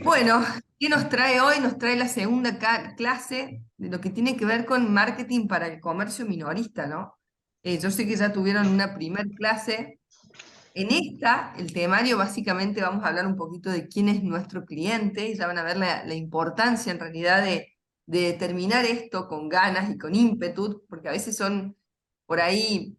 Bueno, ¿qué nos trae hoy? Nos trae la segunda clase de lo que tiene que ver con marketing para el comercio minorista, ¿no? Yo sé que ya tuvieron una primer clase. En esta, el temario básicamente vamos a hablar un poquito de quién es nuestro cliente y ya van a ver la importancia en realidad de determinar esto con ganas y con ímpetu, porque a veces son por ahí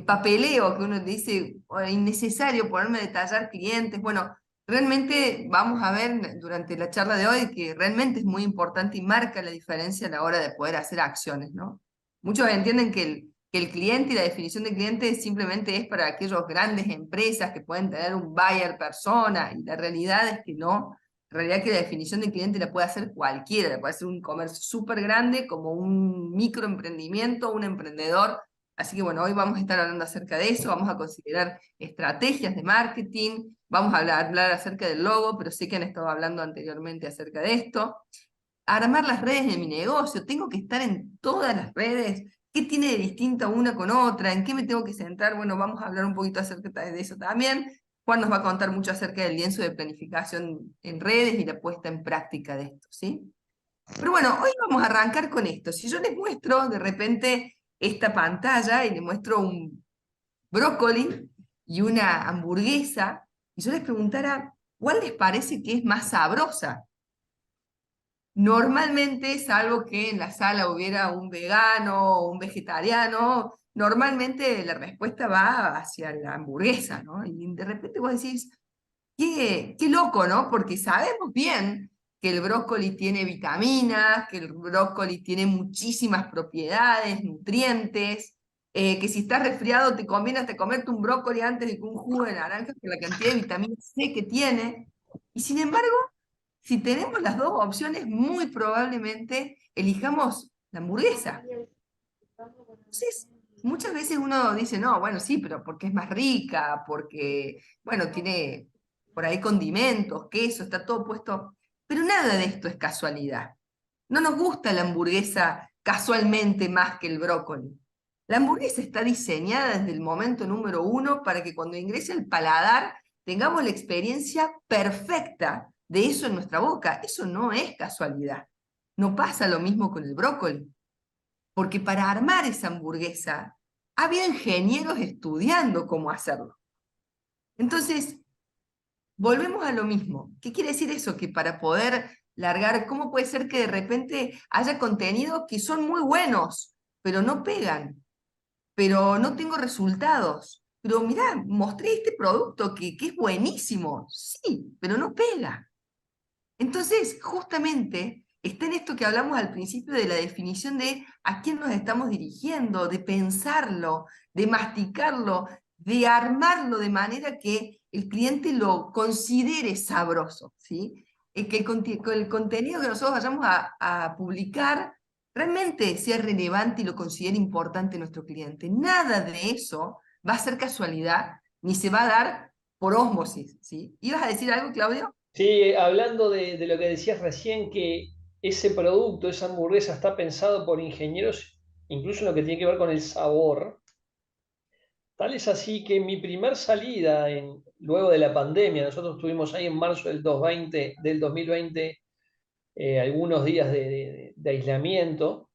papeleo que uno dice, "Oh, innecesario ponerme a detallar clientes". Bueno, realmente vamos a ver durante la charla de hoy que realmente es muy importante y marca la diferencia a la hora de poder hacer acciones, ¿no? Muchos entienden que el cliente y la definición de cliente simplemente es para aquellas grandes empresas que pueden tener un buyer persona, y la realidad es que no. En realidad que la definición de cliente la puede hacer cualquiera, la puede hacer un comercio súper grande como un microemprendimiento, un emprendedor. Así que bueno, hoy vamos a estar hablando acerca de eso, vamos a considerar estrategias de marketing, vamos a hablar acerca del logo, pero sé que han estado hablando anteriormente acerca de esto. Armar las redes de mi negocio, tengo que estar en todas las redes. ¿Qué tiene de distinta una con otra? ¿En qué me tengo que centrar? Bueno, vamos a hablar un poquito acerca de eso también. Juan nos va a contar mucho acerca del lienzo de planificación en redes y la puesta en práctica de esto, ¿sí? Pero bueno, hoy vamos a arrancar con esto. Si yo les muestro de repente esta pantalla y les muestro un brócoli y una hamburguesa, y yo les preguntara, ¿cuál les parece que es más sabrosa? Normalmente, salvo que en la sala hubiera un vegano o un vegetariano, normalmente la respuesta va hacia la hamburguesa, ¿no? Y de repente vos decís, qué loco, ¿no? Porque sabemos bien que el brócoli tiene vitaminas, que el brócoli tiene muchísimas propiedades, nutrientes, que si estás resfriado te conviene hasta comerte un brócoli antes de que un jugo de naranja por la cantidad de vitamina C que tiene. Y sin embargo, si tenemos las dos opciones, muy probablemente elijamos la hamburguesa. Entonces, muchas veces uno dice, no, bueno, sí, pero porque es más rica, porque, bueno, tiene por ahí condimentos, queso, está todo puesto. Pero nada de esto es casualidad. No nos gusta la hamburguesa casualmente más que el brócoli. La hamburguesa está diseñada desde el momento número uno para que cuando ingrese al paladar tengamos la experiencia perfecta de eso en nuestra boca. Eso no es casualidad. No pasa lo mismo con el brócoli, porque para armar esa hamburguesa había ingenieros estudiando cómo hacerlo. Entonces, volvemos a lo mismo. ¿Qué quiere decir eso? Que para poder largar, ¿cómo puede ser que de repente haya contenidos que son muy buenos, pero no pegan, pero no tengo resultados? Pero mirá, mostré este producto que es buenísimo, sí, pero no pega. Entonces, justamente, está en esto que hablamos al principio de la definición de a quién nos estamos dirigiendo, de pensarlo, de masticarlo, de armarlo de manera que el cliente lo considere sabroso, ¿sí? Que el contenido que nosotros vayamos a publicar realmente sea relevante y lo considere importante nuestro cliente. Nada de eso va a ser casualidad, ni se va a dar por ósmosis, ¿sí? ¿Ibas a decir algo, Claudio? Sí, hablando de lo que decías recién, que ese producto, esa hamburguesa está pensado por ingenieros, incluso en lo que tiene que ver con el sabor. Tal es así que en mi primer salida, luego de la pandemia, nosotros estuvimos ahí en marzo del 2020, algunos días de aislamiento,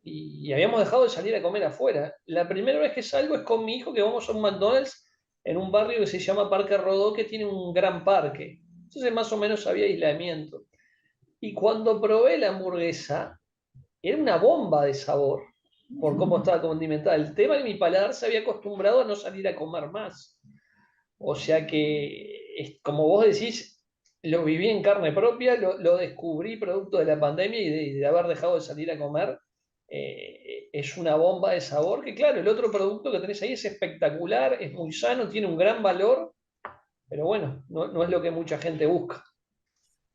y habíamos dejado de salir a comer afuera. La primera vez que salgo es con mi hijo, que vamos a un McDonald's en un barrio que se llama Parque Rodó, que tiene un gran parque. Entonces más o menos había aislamiento. Y cuando probé la hamburguesa, era una bomba de sabor por cómo estaba condimentada. El tema es que mi paladar se había acostumbrado a no salir a comer más. O sea que, como vos decís, lo viví en carne propia, lo descubrí producto de la pandemia y de haber dejado de salir a comer. Es una bomba de sabor que, claro, el otro producto que tenés ahí es espectacular, es muy sano, tiene un gran valor, pero bueno, no es lo que mucha gente busca.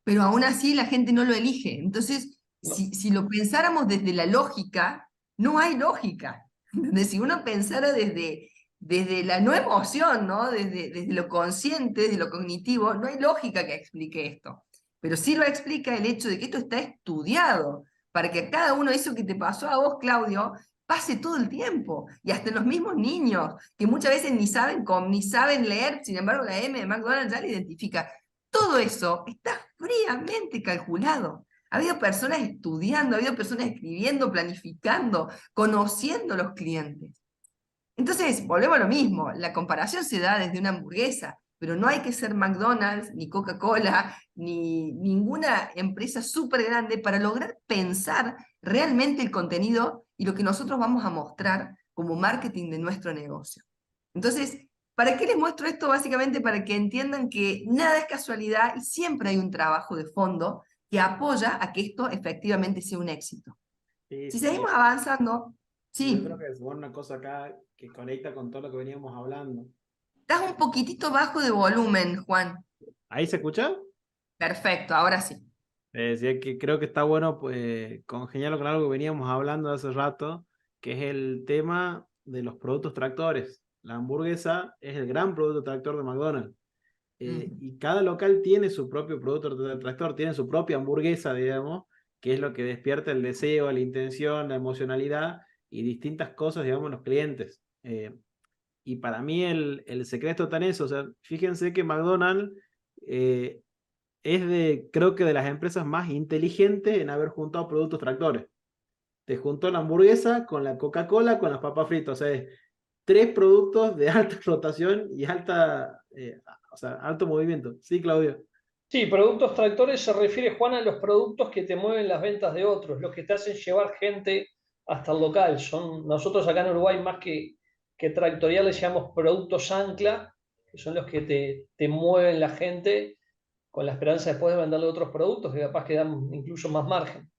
Pero aún así la gente no lo elige. Entonces, No, si lo pensáramos desde la lógica, no hay lógica. ¿Entendés? Si uno pensara desde la no emoción, ¿no? Desde lo consciente, desde lo cognitivo, no hay lógica que explique esto. Pero sí lo explica el hecho de que esto está estudiado para que a cada uno, eso que te pasó a vos, Claudio, pase todo el tiempo. Y hasta en los mismos niños, que muchas veces ni saben, ni saben leer, sin embargo la M de McDonald's ya la identifica. Todo eso está fríamente calculado. Ha habido personas estudiando, ha habido personas escribiendo, planificando, conociendo a los clientes. Entonces, volvemos a lo mismo, la comparación se da desde una hamburguesa, pero no hay que ser McDonald's, ni Coca-Cola, ni ninguna empresa súper grande para lograr pensar realmente el contenido y lo que nosotros vamos a mostrar como marketing de nuestro negocio. Entonces, ¿para qué les muestro esto? Básicamente para que entiendan que nada es casualidad y siempre hay un trabajo de fondo que apoya a que esto efectivamente sea un éxito. Sí, Si sí, sí. seguimos avanzando, Yo creo sí, que es una cosa acá que conecta con todo lo que veníamos hablando. estás un poquitito bajo de volumen, Juan. ¿Ahí se escucha? Perfecto, ahora sí. Decía que creo que está bueno pues congeniarlo con algo que veníamos hablando hace rato, que es el tema de los productos tractores. La hamburguesa es el gran producto tractor de McDonald's. Y cada local tiene su propio producto tractor, tiene su propia hamburguesa, digamos, que es lo que despierta el deseo, la intención, la emocionalidad y distintas cosas, digamos, en los clientes. Y para mí el secreto está en eso. O sea, fíjense que McDonald's eh, es creo que de las empresas más inteligentes en haber juntado productos tractores. Te juntó la hamburguesa con la Coca-Cola, con las papas fritas. O sea, es tres productos de alta rotación y o sea, alto movimiento. Sí, Claudio. Sí, productos tractores se refiere, Juan, a los productos que te mueven las ventas de otros, los que te hacen llevar gente hasta el local. Nosotros acá en Uruguay, más que tractorial, le llamamos productos ancla, que son los que te mueven la gente con la esperanza después de venderle otros productos que capaz que dan incluso más margen.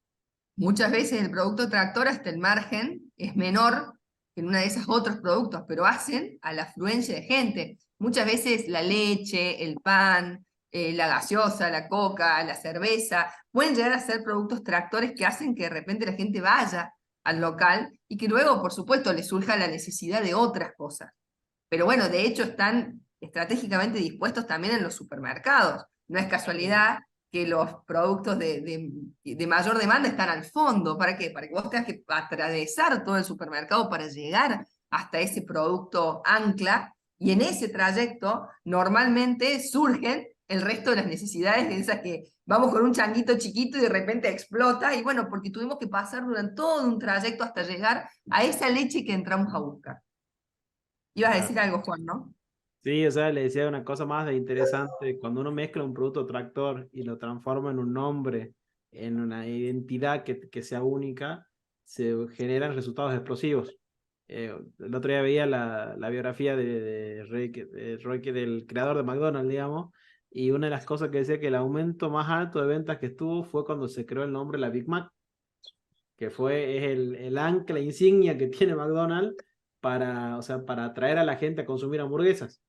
Muchas veces el producto tractor hasta el margen es menor que en una de esos otros productos, pero hacen a la afluencia de gente. Muchas veces la leche, el pan, la gaseosa, la coca, la cerveza, pueden llegar a ser productos tractores que hacen que de repente la gente vaya al local y que luego, por supuesto, le surja la necesidad de otras cosas. Pero bueno, de hecho están estratégicamente dispuestos también en los supermercados. No es casualidad que los productos de mayor demanda están al fondo. ¿Para qué? Para que vos tengas que atravesar todo el supermercado para llegar hasta ese producto ancla, y en ese trayecto normalmente surgen el resto de las necesidades de esas que vamos con un changuito chiquito y de repente explota, y bueno, porque tuvimos que pasar durante todo un trayecto hasta llegar a esa leche que entramos a buscar. Ibas a Claro. decir algo, Juan, ¿no? Sí, o sea, le decía una cosa más de interesante. Cuando uno mezcla un producto tractor y lo transforma en un nombre, en una identidad que sea única, se generan resultados explosivos. El otro día veía la biografía del creador de McDonald's, digamos, y una de las cosas que decía que el aumento más alto de ventas que estuvo fue cuando se creó el nombre la Big Mac, que es el ancla insignia que tiene McDonald's para, o sea, para atraer a la gente a consumir hamburguesas.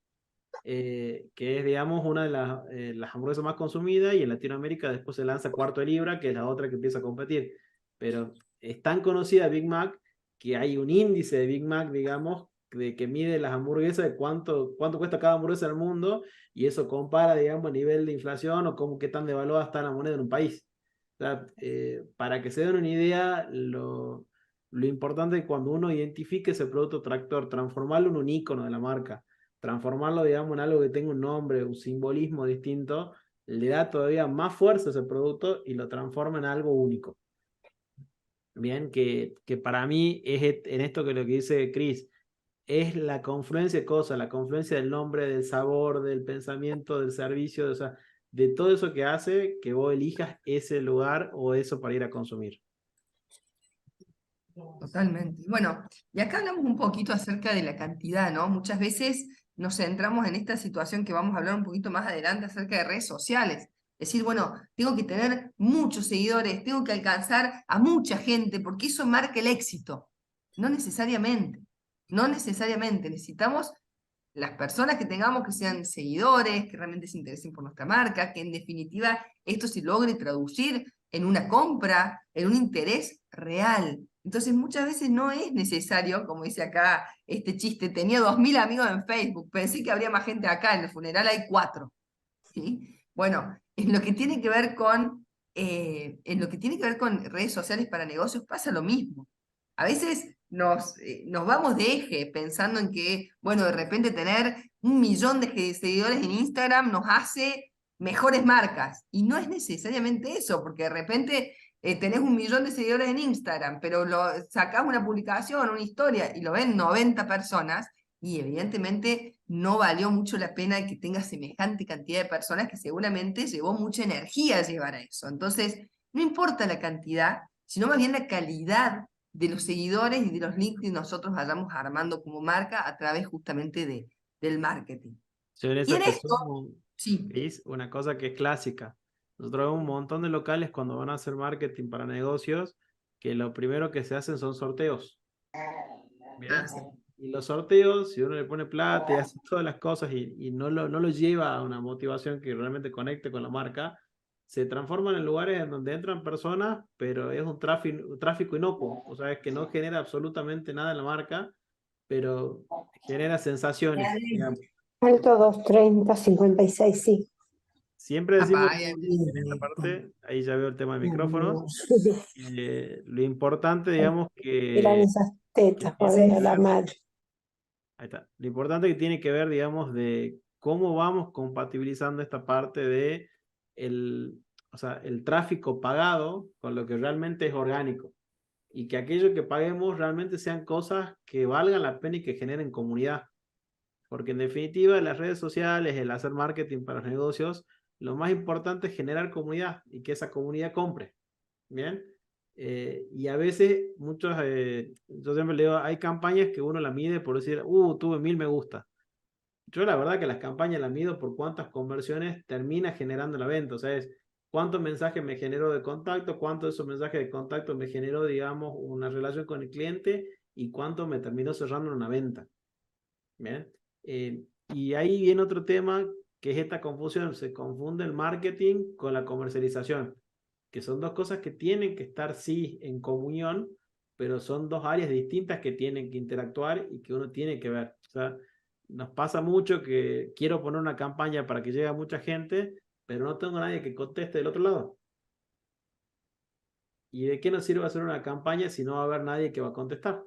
Que es, digamos, una de las hamburguesas más consumidas, y en Latinoamérica después se lanza Cuarto de Libra, que es la otra que empieza a competir. Pero es tan conocida Big Mac que hay un índice de Big Mac, digamos, de que mide las hamburguesas, de cuánto cuesta cada hamburguesa en el mundo, y eso compara, digamos, a nivel de inflación o qué tan devaluada está la moneda en un país. O sea, para que se den una idea, lo importante es cuando uno identifique ese producto tractor, transformarlo en un icono de la marca, transformarlo, digamos, en algo que tenga un nombre, un simbolismo distinto, le da todavía más fuerza a ese producto y lo transforma en algo único. Bien, que para mí es en esto que lo que dice Chris, es la confluencia de cosas, la confluencia del nombre, del sabor, del pensamiento, del servicio, o sea, de todo eso que hace que vos elijas ese lugar o eso para ir a consumir. Totalmente. Bueno, y acá hablamos un poquito acerca de la cantidad, ¿no? Muchas veces nos centramos en esta situación que vamos a hablar un poquito más adelante acerca de redes sociales. Decir, bueno, tengo que tener muchos seguidores, tengo que alcanzar a mucha gente, porque eso marca el éxito. No necesariamente, no necesariamente. Necesitamos las personas que tengamos que sean seguidores, que realmente se interesen por nuestra marca, que en definitiva esto se logre traducir en una compra, en un interés real. Entonces muchas veces no es necesario, como dice acá este chiste, tenía 2000 amigos en Facebook, pensé que habría más gente acá, en el funeral hay 4. ¿Sí? Bueno, en lo que tiene que ver en lo que tiene que ver con redes sociales para negocios pasa lo mismo. A veces nos vamos de eje pensando en que, bueno, de repente tener 1 millón de seguidores en Instagram nos hace mejores marcas. Y no es necesariamente eso, porque de repente tenés 1 millón de seguidores en Instagram, pero sacás una publicación, una historia, y lo ven 90 personas, y evidentemente no valió mucho la pena que tenga semejante cantidad de personas que seguramente llevó mucha energía llevar a eso. Entonces, no importa la cantidad, sino más bien la calidad de los seguidores y de los links que nosotros vayamos armando como marca a través justamente del marketing. Sí, en Y eso en te esto, sumo, sí, Cris, una cosa que es clásica. Nosotros vemos un montón de locales cuando van a hacer marketing para negocios, que lo primero que se hacen son sorteos. Bien. sí. Y los sorteos, si uno le pone plata y hace todas las cosas y no lo lleva a una motivación que realmente conecte con la marca, se transforman en lugares en donde entran personas, pero es un tráfico inocuo. O sea, es que no genera absolutamente nada en la marca, pero genera sensaciones, digamos. Alto 230, 56, sí. Siempre decimos Apa, en esta parte, ahí ya veo el tema de micrófonos, lo importante, digamos, Miran que esas tetas, tiene joder, que a la ver. madre. Ahí está. Lo importante que tiene que ver, digamos, de cómo vamos compatibilizando esta parte de o sea, el tráfico pagado con lo que realmente es orgánico. Y que aquello que paguemos realmente sean cosas que valgan la pena y que generen comunidad. Porque en definitiva, las redes sociales, el hacer marketing para los negocios, lo más importante es generar comunidad y que esa comunidad compre. ¿Bien? Y a veces, yo siempre le digo, hay campañas que uno la mide por decir, tuve 1000 me gusta. Yo la verdad que las campañas las mido por cuántas conversiones termina generando la venta. O sea, es cuántos mensajes me generó de contacto, cuántos de esos mensajes de contacto me generó, digamos, una relación con el cliente y cuánto me terminó cerrando en una venta. ¿Bien? Y ahí viene otro tema que es esta confusión. Se confunde el marketing con la comercialización, que son dos cosas que tienen que estar, sí, en comunión, pero son dos áreas distintas que tienen que interactuar y que uno tiene que ver. O sea, nos pasa mucho que quiero poner una campaña para que llegue a mucha gente, pero no tengo nadie que conteste del otro lado. ¿Y de qué nos sirve hacer una campaña si no va a haber nadie que va a contestar?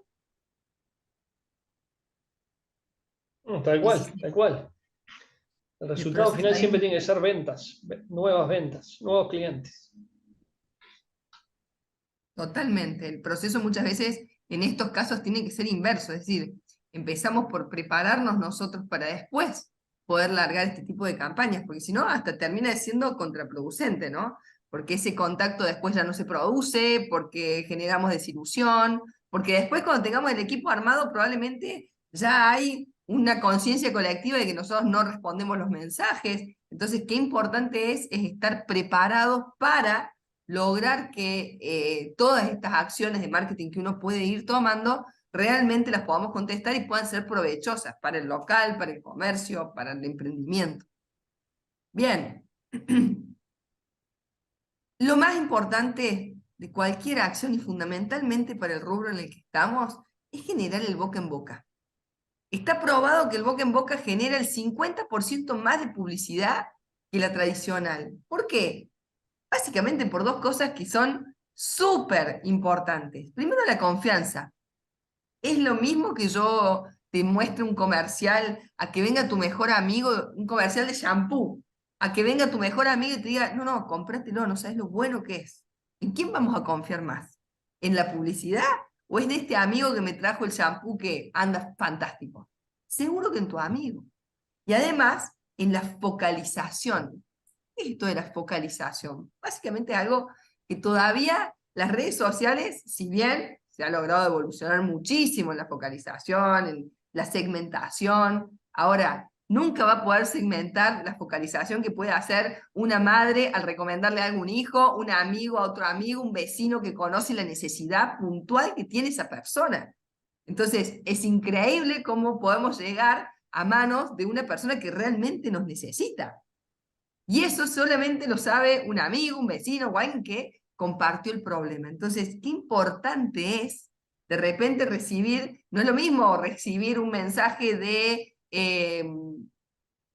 Tal Sí, cual, sí, sí. tal cual. El El resultado proceso final ahí siempre tiene que ser ventas, nuevas ventas, nuevos clientes. totalmente. El proceso muchas veces en estos casos tiene que ser inverso, es decir, empezamos por prepararnos nosotros para después poder largar este tipo de campañas, porque si no, hasta termina siendo contraproducente, ¿no? Porque ese contacto después ya no se produce, porque generamos desilusión, porque después cuando tengamos el equipo armado probablemente ya hay una conciencia colectiva de que nosotros no respondemos los mensajes. Entonces, qué importante es estar preparados para lograr que todas estas acciones de marketing que uno puede ir tomando realmente las podamos contestar y puedan ser provechosas para el local, para el comercio, para el emprendimiento. Bien. Lo más importante de cualquier acción y fundamentalmente para el rubro en el que estamos es generar el boca en boca. Está probado que el boca en boca genera el 50% más de publicidad que la tradicional. ¿Por qué? Básicamente por dos cosas que son súper importantes. Primero, la confianza. Es lo mismo que yo te muestre un comercial a que venga tu mejor amigo, un comercial de shampoo, a que venga tu mejor amigo y te diga, no, cómpratelo, no sabes lo bueno que es. ¿En quién vamos a confiar más? ¿En la publicidad o es de este amigo que me trajo el shampoo que anda fantástico? Seguro que en tu amigo. Y además, en la focalización. ¿Qué es esto de la focalización? Básicamente algo que todavía las redes sociales, si bien se ha logrado evolucionar muchísimo en la focalización, en la segmentación, ahora nunca va a poder segmentar la focalización que puede hacer una madre al recomendarle algo a un hijo, un amigo a otro amigo, un vecino que conoce la necesidad puntual que tiene esa persona. Entonces, es increíble cómo podemos llegar a manos de una persona que realmente nos necesita. Y eso solamente lo sabe un amigo, un vecino o alguien que compartió el problema. Entonces, qué importante es de repente recibir, no es lo mismo recibir un mensaje de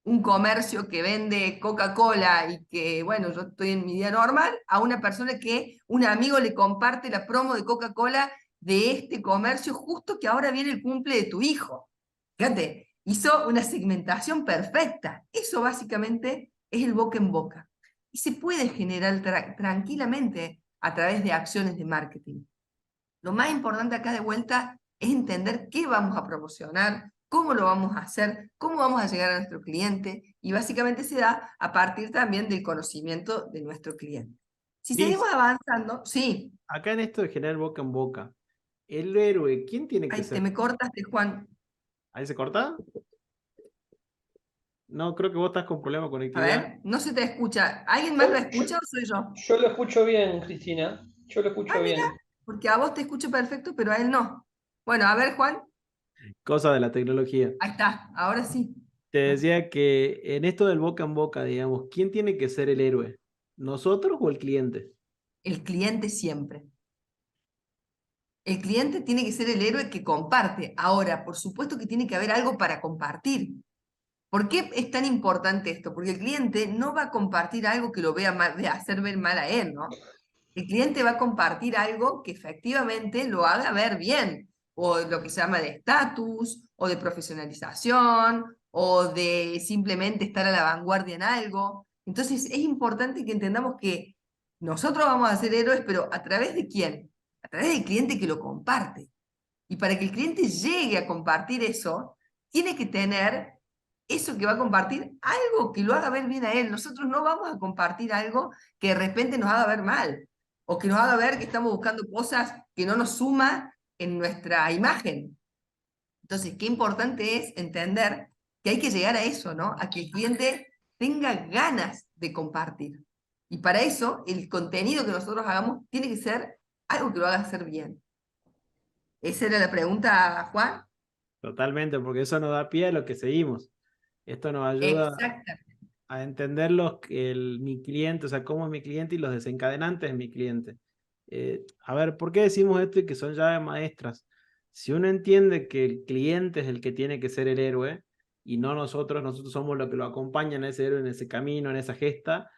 un comercio que vende Coca-Cola y que, bueno, yo estoy en mi día normal, a una persona que un amigo le comparte la promo de Coca-Cola de este comercio justo que ahora viene el cumple de tu hijo. Fíjate, hizo una segmentación perfecta. Eso básicamente es el boca en boca. Y se puede generar tranquilamente a través de acciones de marketing. Lo más importante acá de vuelta es entender qué vamos a promocionar, cómo lo vamos a hacer, cómo vamos a llegar a nuestro cliente, y básicamente se da a partir también del conocimiento de nuestro cliente. Si Liz, seguimos avanzando, sí, acá en esto de generar boca en boca, el héroe, ¿quién tiene que ahí te ser? me cortaste, Juan. ¿Ahí se corta? No, creo que vos estás con problema de A conectividad. ver, no se te escucha. ¿Alguien más lo Yo, yo, escucha o soy yo? yo lo escucho bien, Cristina. Yo lo Ah, escucho mira, bien. porque a vos te escucho perfecto, pero a él no. Bueno, a ver, Juan, Cosa de la tecnología. ahí está, ahora sí. Te decía que en esto del boca en boca, digamos, ¿quién tiene que ser el héroe? ¿Nosotros o el cliente? El cliente siempre. El cliente tiene que ser el héroe que comparte. Ahora, por supuesto que tiene que haber algo para compartir. ¿Por qué es tan importante esto? Porque el cliente no va a compartir algo que lo vea mal, de hacer ver mal a él, ¿no? El cliente va a compartir algo que efectivamente lo haga ver bien, o lo que se llama de estatus, o de profesionalización, o de simplemente estar a la vanguardia en algo. Entonces es importante que entendamos que nosotros vamos a ser héroes, pero ¿a través de quién? A través del cliente que lo comparte. Y para que el cliente llegue a compartir eso, tiene que tener eso que va a compartir, algo que lo haga ver bien a él. Nosotros no vamos a compartir algo que de repente nos haga ver mal, o que nos haga ver que estamos buscando cosas que no nos suman en nuestra imagen. Entonces, qué importante es entender que hay que llegar a eso, ¿no? A que el cliente tenga ganas de compartir. Y para eso, el contenido que nosotros hagamos tiene que ser algo que lo haga hacer bien. Esa era la pregunta, Juan. Totalmente, porque eso nos da pie a lo que seguimos. Esto nos ayuda Exacto. a entender mi cliente, o sea, cómo es mi cliente y los desencadenantes de mi cliente. A ver, ¿por qué decimos esto y que son llaves maestras? Si uno entiende que el cliente es el que tiene que ser el héroe y no nosotros, nosotros somos los que lo acompañan a ese héroe en ese camino, en esa gesta,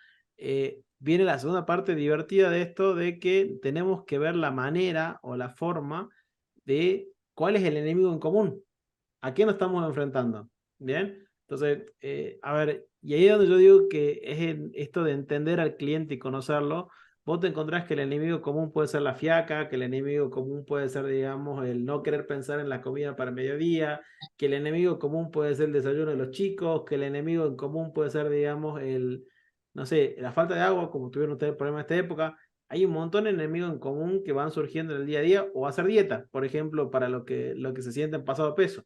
viene la segunda parte divertida de esto, de que tenemos que ver la manera o la forma de cuál es el enemigo en común, a qué nos estamos enfrentando. ¿Bien? Entonces, a ver, y ahí es donde yo digo que es esto de entender al cliente y conocerlo. Vos te encontrás que el enemigo común puede ser la fiaca, que el enemigo común puede ser, digamos, el no querer pensar en la comida para el mediodía, que el enemigo común puede ser el desayuno de los chicos, que el enemigo en común puede ser, digamos, no sé, la falta de agua, como tuvieron ustedes problemas en esta época. Hay un montón de enemigos en común que van surgiendo en el día a día, o hacer dieta, por ejemplo, para lo que se sienten pasado de peso.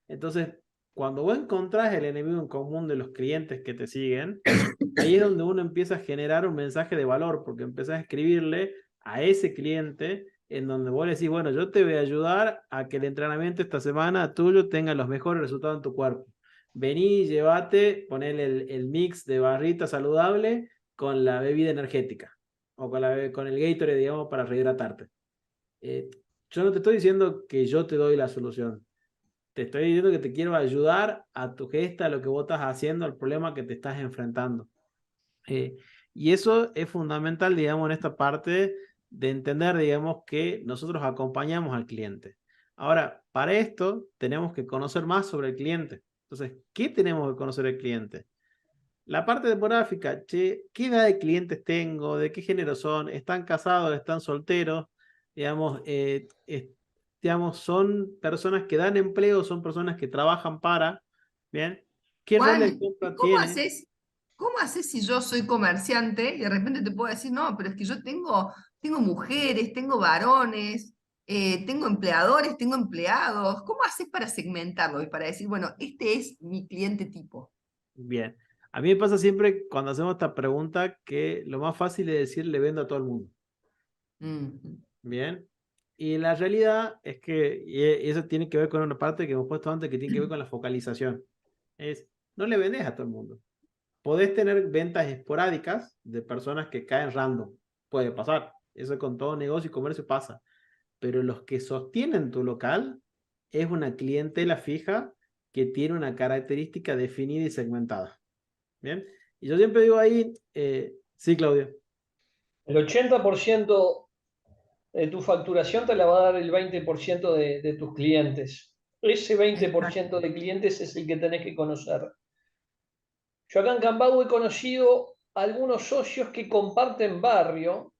Entonces, cuando vos encontrás el enemigo en común de los clientes que te siguen, ahí es donde uno empieza a generar un mensaje de valor, porque empezás a escribirle a ese cliente en donde vos le decís, bueno, yo te voy a ayudar a que el entrenamiento esta semana tuyo tenga los mejores resultados en tu cuerpo. Vení, llévate, ponele el mix de barrita saludable con la bebida energética o con el Gatorade, digamos, para rehidratarte. Yo no te estoy diciendo que yo te doy la solución. Te estoy diciendo que te quiero ayudar a tu gesta, a lo que vos estás haciendo, al problema que te estás enfrentando. Eh, y eso es fundamental, digamos, en esta parte de entender, digamos, que nosotros acompañamos al cliente. Ahora, para esto tenemos que conocer más sobre el cliente. Entonces, ¿qué tenemos que conocer del cliente? La parte demográfica, che, ¿qué edad de clientes tengo? ¿De qué género son? ¿Están casados? ¿Están solteros? Digamos, digamos, son personas que dan empleo, son personas que trabajan para, ¿bien? ¿Qué rol de Juan, ¿y compra cómo tiene? haces? ¿Cómo haces si yo soy comerciante y de repente te puedo decir, no, pero es que yo tengo mujeres, tengo varones, tengo empleadores, tengo empleados? ¿Cómo haces para segmentarlo y para decir, bueno, este es mi cliente tipo? Bien. A mí me pasa siempre cuando hacemos esta pregunta que lo más fácil es decir le vendo a todo el mundo. Mm. Bien. Y la realidad es que, y eso tiene que ver con una parte que hemos puesto antes, que tiene que ver con la focalización. Es, no le vendes a todo el mundo. Podés tener ventas esporádicas de personas que caen random. Puede pasar. Eso con todo negocio y comercio pasa. Pero los que sostienen tu local es una clientela fija que tiene una característica definida y segmentada. Bien. Y yo siempre digo ahí, sí, Claudia. El 80% de tu facturación te la va a dar el 20% de tus clientes. Ese 20% Exacto. de clientes es el que tenés que conocer. Yo acá en Cambau he conocido algunos socios que comparten barrio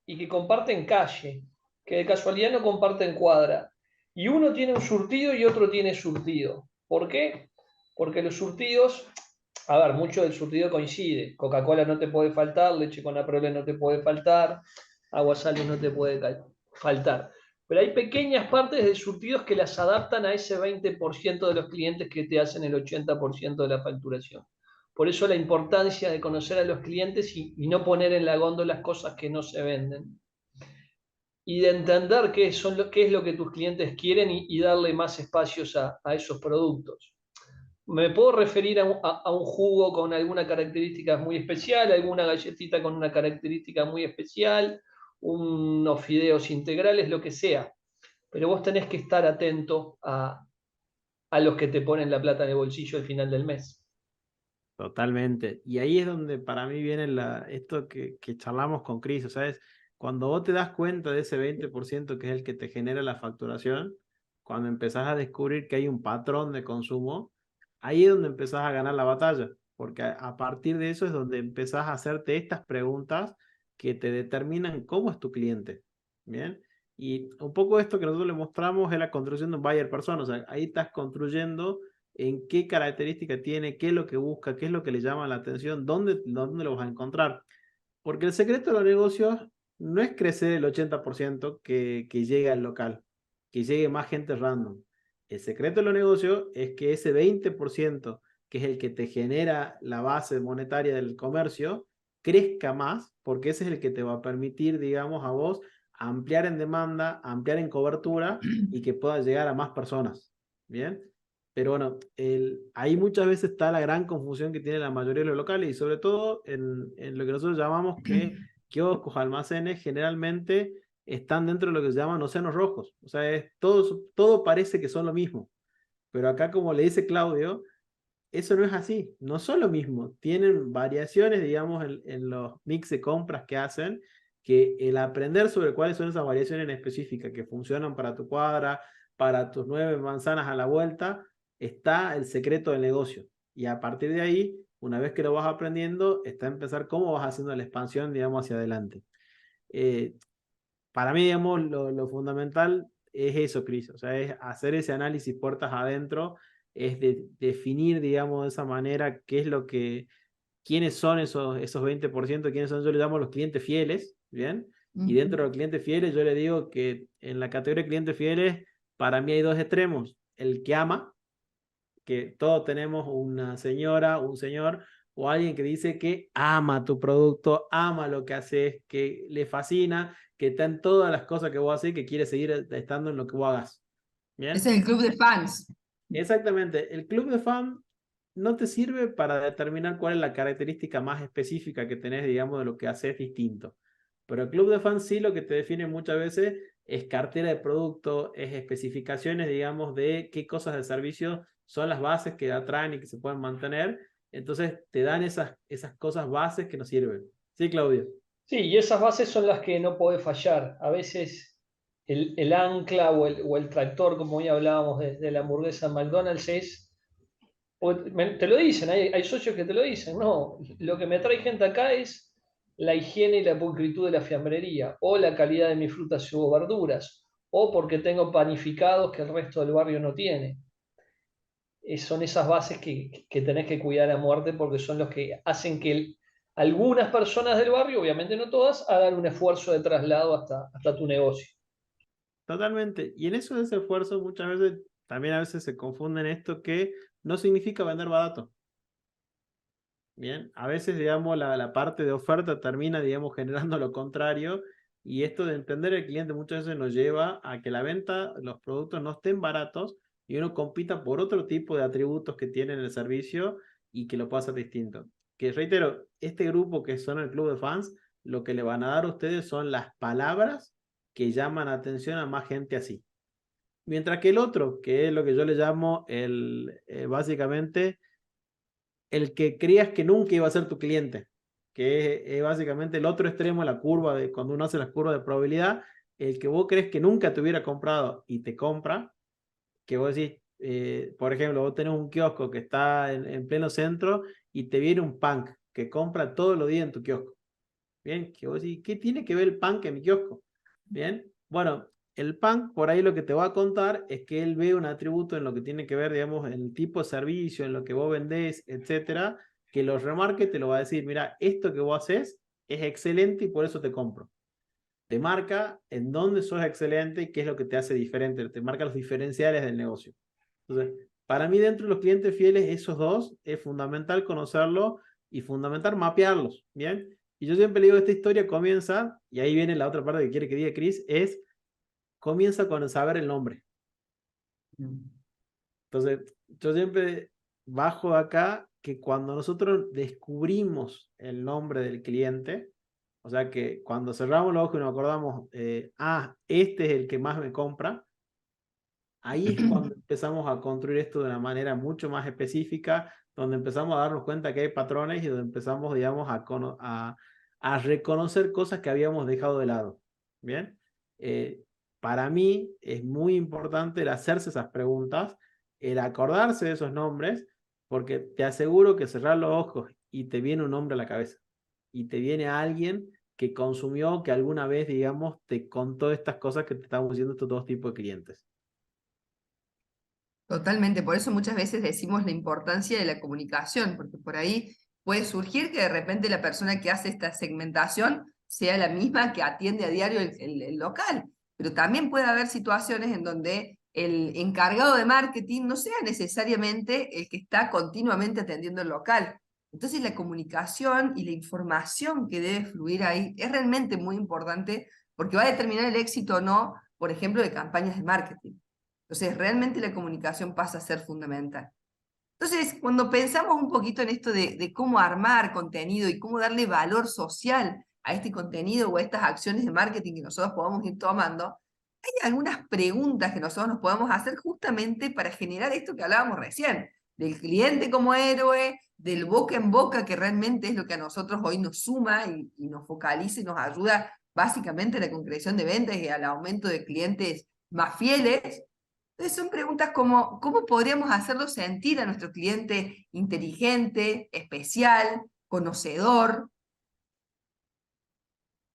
y que comparten calle, que de casualidad no comparten cuadra. Y uno tiene un surtido y otro tiene surtido. ¿Por qué? Porque los surtidos, a ver, mucho del surtido coincide. Coca-Cola no te puede faltar, leche con Aperol no te puede faltar, agua sales no te puede faltar. Pero hay pequeñas partes de surtidos que las adaptan a ese 20% de los clientes que te hacen el 80% de la facturación. Por eso la importancia de conocer a los clientes y no poner en la góndola las cosas que no se venden. Y de entender qué es lo que tus clientes quieren y darle más espacios a esos productos. Me puedo referir a un jugo con alguna característica muy especial, alguna galletita con una característica muy especial, unos fideos integrales, lo que sea. Pero vos tenés que estar atento a los que te ponen la plata en el bolsillo al final del mes. Totalmente. Y ahí es donde para mí viene esto que charlamos con Cris, ¿sabes? Cuando vos te das cuenta de ese 20% que es el que te genera la facturación, cuando empezás a descubrir que hay un patrón de consumo, ahí es donde empezás a ganar la batalla, porque a partir de eso es donde empezás a hacerte estas preguntas que te determinan cómo es tu cliente, ¿bien? Y un poco esto que nosotros le mostramos es la construcción de un buyer persona, o sea, ahí estás construyendo en qué característica tiene, qué es lo que busca, qué es lo que le llama la atención, dónde lo vas a encontrar. Porque el secreto de los negocios no es crecer el 80% que llegue al local, que llegue más gente random. El secreto de los negocios es que ese 20%, que es el que te genera la base monetaria del comercio, crezca más, porque ese es el que te va a permitir, digamos, a vos ampliar en demanda, ampliar en cobertura y que pueda llegar a más personas. ¿Bien? Pero bueno, ahí muchas veces está la gran confusión que tiene la mayoría de los locales y sobre todo en lo que nosotros llamamos que kioscos, almacenes, generalmente están dentro de lo que se llaman océanos rojos. O sea, todo parece que son lo mismo. Pero acá, como le dice Claudio, eso no es así. No son lo mismo. Tienen variaciones, digamos, en los mix de compras que hacen, que el aprender sobre cuáles son esas variaciones en específica que funcionan para tu cuadra, para tus 9 manzanas a la vuelta, está el secreto del negocio. Y a partir de ahí, una vez que lo vas aprendiendo, está empezar cómo vas haciendo la expansión, digamos, hacia adelante. Para mí, digamos, lo fundamental es eso, Cris. O sea, es hacer ese análisis puertas adentro, es definir, digamos, de esa manera qué es lo que, quiénes son esos 20%, quiénes son, yo le llamo los clientes fieles, ¿bien? Y dentro de los clientes fieles, yo le digo que en la categoría de clientes fieles, para mí hay dos extremos. El que ama, que todos tenemos una señora, un señor o alguien que dice que ama tu producto, ama lo que haces, que le fascina, que está en todas las cosas que vos haces, que quiere seguir estando en lo que vos hagas. ¿Bien? Ese es el club de fans. Exactamente. El club de fan no te sirve para determinar cuál es la característica más específica que tenés, digamos, de lo que haces distinto. Pero el club de fans sí lo que te define muchas veces es cartera de producto, es especificaciones, digamos, de qué cosas de servicio son las bases que atraen y que se pueden mantener. Entonces te dan esas cosas bases que nos sirven. ¿Sí, Claudio? Sí, y esas bases son las que no puede fallar. A veces el ancla o el tractor, como hoy hablábamos de la hamburguesa McDonald's, te lo dicen, hay socios que te lo dicen, no, lo que me trae gente acá es la higiene y la pulcritud de la fiambrería, o la calidad de mis frutas y verduras, o porque tengo panificados que el resto del barrio no tiene. Son esas bases que tenés que cuidar a muerte porque son los que hacen que algunas personas del barrio, obviamente no todas, hagan un esfuerzo de traslado hasta tu negocio. Totalmente. Y en eso de ese esfuerzo muchas veces, también a veces se confunden esto que no significa vender barato. Bien, a veces, digamos, la parte de oferta termina, digamos, generando lo contrario y esto de entender el cliente muchas veces nos lleva a que la venta, los productos no estén baratos y uno compita por otro tipo de atributos que tiene en el servicio y que lo pueda hacer distinto. Que reitero, este grupo que son el club de fans, lo que le van a dar a ustedes son las palabras que llaman atención a más gente así. Mientras que el otro, que es lo que yo le llamo básicamente el que creías que nunca iba a ser tu cliente, que es básicamente el otro extremo de la curva, de cuando uno hace la curva de probabilidad, el que vos crees que nunca te hubiera comprado y te compra, que vos decís, por ejemplo, vos tenés un kiosco que está en pleno centro y te viene un punk que compra todos los días en tu kiosco. Bien, que vos decís, ¿qué tiene que ver el punk en mi kiosco? Bien, bueno, el punk por ahí lo que te va a contar es que él ve un atributo en lo que tiene que ver, digamos, en el tipo de servicio, en lo que vos vendés, etcétera, que lo remarque, te lo va a decir, mira, esto que vos haces es excelente y por eso te compro. Te marca en dónde sos excelente y qué es lo que te hace diferente, te marca los diferenciales del negocio. Entonces, para mí dentro de los clientes fieles, esos dos es fundamental conocerlo y fundamental mapearlos, ¿bien? Y yo siempre le digo, esta historia comienza, y ahí viene la otra parte que quiere que diga Chris, comienza con saber el nombre. Entonces, yo siempre bajo acá que cuando nosotros descubrimos el nombre del cliente, o sea que cuando cerramos los ojos y nos acordamos, este es el que más me compra, ahí es cuando empezamos a construir esto de una manera mucho más específica, donde empezamos a darnos cuenta que hay patrones y donde empezamos, digamos, a reconocer cosas que habíamos dejado de lado. ¿Bien? Para mí es muy importante el hacerse esas preguntas, el acordarse de esos nombres, porque te aseguro que cerrar los ojos y te viene un nombre a la cabeza. Y te viene alguien que consumió, que alguna vez, digamos, te contó estas cosas que te estamos diciendo estos dos tipos de clientes. Totalmente, por eso muchas veces decimos la importancia de la comunicación, porque por ahí puede surgir que de repente la persona que hace esta segmentación sea la misma que atiende a diario el local, pero también puede haber situaciones en donde el encargado de marketing no sea necesariamente el que está continuamente atendiendo el local. Entonces la comunicación y la información que debe fluir ahí es realmente muy importante porque va a determinar el éxito o no, por ejemplo, de campañas de marketing. Entonces, realmente la comunicación pasa a ser fundamental. Entonces, cuando pensamos un poquito en esto de cómo armar contenido y cómo darle valor social a este contenido o a estas acciones de marketing que nosotros podamos ir tomando, hay algunas preguntas que nosotros nos podemos hacer justamente para generar esto que hablábamos recién, del cliente como héroe, del boca en boca, que realmente es lo que a nosotros hoy nos suma y nos focaliza y nos ayuda básicamente a la concreción de ventas y al aumento de clientes más fieles. Entonces son preguntas como, ¿cómo podríamos hacerlo sentir a nuestro cliente inteligente, especial, conocedor?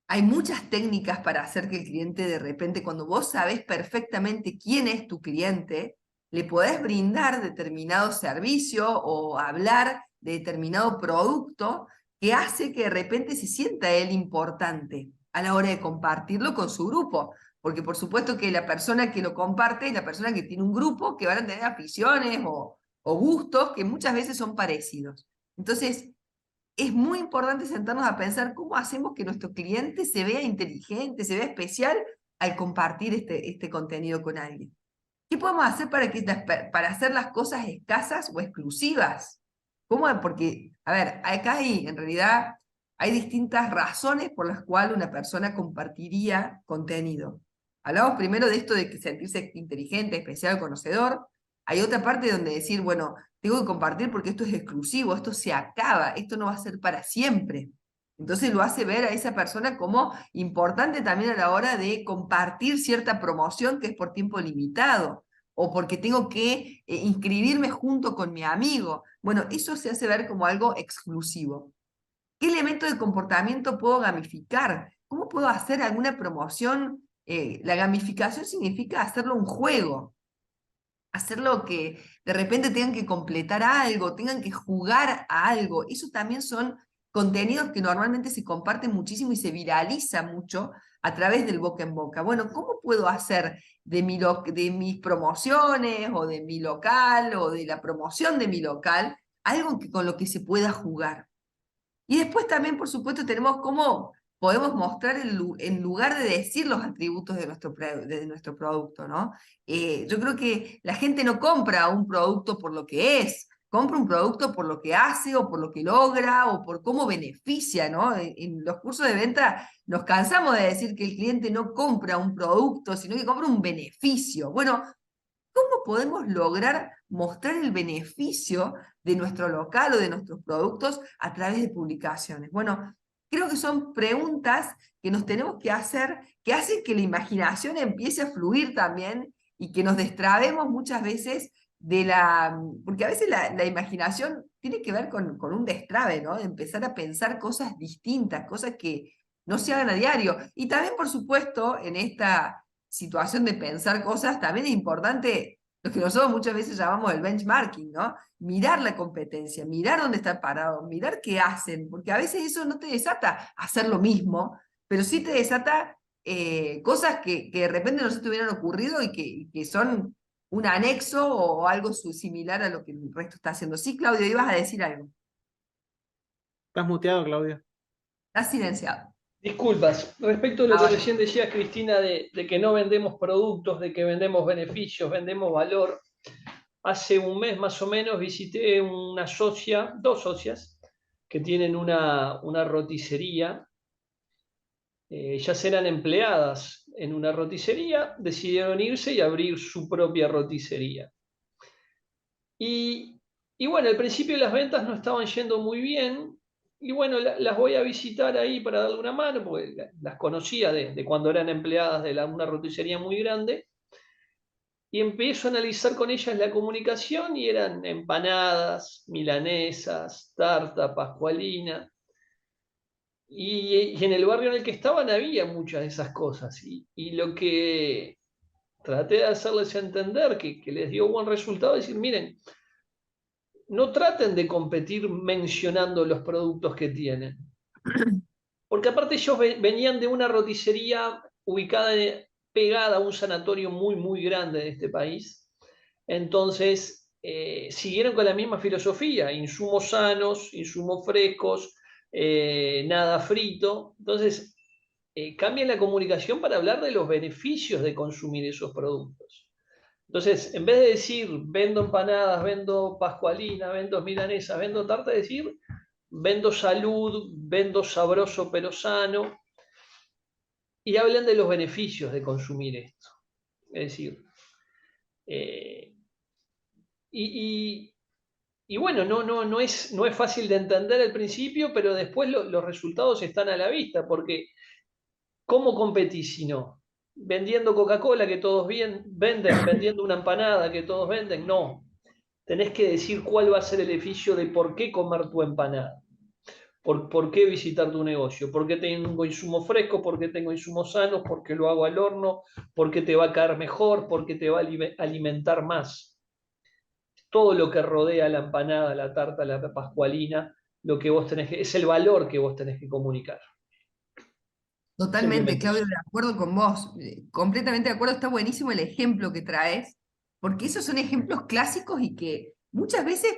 Hay muchas técnicas para hacer que el cliente de repente, cuando vos sabés perfectamente quién es tu cliente, le podés brindar determinado servicio o hablar de determinado producto que hace que de repente se sienta él importante a la hora de compartirlo con su grupo. Porque por supuesto que la persona que lo comparte es la persona que tiene un grupo que van a tener aficiones o gustos que muchas veces son parecidos. Entonces, es muy importante sentarnos a pensar cómo hacemos que nuestro cliente se vea inteligente, se vea especial al compartir este contenido con alguien. ¿Qué podemos hacer para hacer las cosas escasas o exclusivas? ¿Cómo? Porque, a ver, acá en realidad hay distintas razones por las cuales una persona compartiría contenido. Hablamos primero de esto de que sentirse inteligente, especial, conocedor. Hay otra parte donde decir, bueno, tengo que compartir porque esto es exclusivo, esto se acaba, esto no va a ser para siempre. Entonces lo hace ver a esa persona como importante también a la hora de compartir cierta promoción que es por tiempo limitado, o porque tengo que inscribirme junto con mi amigo. Bueno, eso se hace ver como algo exclusivo. ¿Qué elemento de comportamiento puedo gamificar? ¿Cómo puedo hacer alguna promoción? La gamificación significa hacerlo un juego, hacerlo que de repente tengan que completar algo, tengan que jugar a algo. Eso también son contenidos que normalmente se comparten muchísimo y se viraliza mucho a través del boca en boca. Bueno, ¿cómo puedo hacer de mis promociones o de mi local o de la promoción de mi local algo con lo que se pueda jugar? Y después también, por supuesto, tenemos cómo podemos mostrar en lugar de decir los atributos de nuestro producto, ¿no? Yo creo que la gente no compra un producto por lo que es, compra un producto por lo que hace o por lo que logra o por cómo beneficia, ¿no? En los cursos de venta nos cansamos de decir que el cliente no compra un producto, sino que compra un beneficio. Bueno, ¿cómo podemos lograr mostrar el beneficio de nuestro local o de nuestros productos a través de publicaciones? Bueno, creo que son preguntas que nos tenemos que hacer, que hacen que la imaginación empiece a fluir también y que nos destrabemos muchas veces porque a veces la imaginación tiene que ver con un destrabe, ¿no? De empezar a pensar cosas distintas, cosas que no se hagan a diario. Y también, por supuesto, en esta situación de pensar cosas, también es importante lo que nosotros muchas veces llamamos el benchmarking, ¿no? Mirar la competencia, mirar dónde están parados, mirar qué hacen, porque a veces eso no te desata hacer lo mismo, pero sí te desata cosas que de repente no se te hubieran ocurrido y que son un anexo o algo similar a lo que el resto está haciendo. Sí, Claudio, ibas a decir algo. Estás muteado, Claudio. Estás silenciado. Disculpas, respecto a lo que Ahora. recién decía Cristina de que no vendemos productos, de que vendemos beneficios, vendemos valor. Hace un mes más o menos visité una socia, dos socias, que tienen una roticería. Ellas eran empleadas en una roticería, decidieron irse y abrir su propia roticería. Y bueno, al principio las ventas no estaban yendo muy bien, y bueno, las voy a visitar ahí para darle una mano, porque las conocía de cuando eran empleadas de una roticería muy grande, y empiezo a analizar con ellas la comunicación, y eran empanadas, milanesas, tarta, pascualina, y en el barrio en el que estaban había muchas de esas cosas, y lo que traté de hacerles entender que les dio buen resultado, es decir, miren, no traten de competir mencionando los productos que tienen. Porque aparte ellos venían de una roticería ubicada pegada a un sanatorio muy, muy grande de este país. Entonces, siguieron con la misma filosofía, insumos sanos, insumos frescos, nada frito. Entonces, cambian la comunicación para hablar de los beneficios de consumir esos productos. Entonces, en vez de decir vendo empanadas, vendo pascualina, vendo milanesas, vendo tarta, decir vendo salud, vendo sabroso pero sano, y hablan de los beneficios de consumir esto. Es decir, y, y bueno, no es fácil de entender al principio, pero después los resultados están a la vista, porque ¿cómo competís si no? Vendiendo Coca-Cola que todos venden, vendiendo una empanada que todos venden, no. Tenés que decir cuál va a ser el beneficio de por qué comer tu empanada, por qué visitar tu negocio, por qué tengo insumos frescos, por qué tengo insumos sanos, por qué lo hago al horno, por qué te va a caer mejor, por qué te va a alimentar más. Todo lo que rodea la empanada, la tarta, la pascualina, lo que vos tenés es el valor que vos tenés que comunicar. Totalmente, Simplemente eso. Claudio, de acuerdo con vos, completamente de acuerdo, está buenísimo el ejemplo que traes, porque esos son ejemplos clásicos y que muchas veces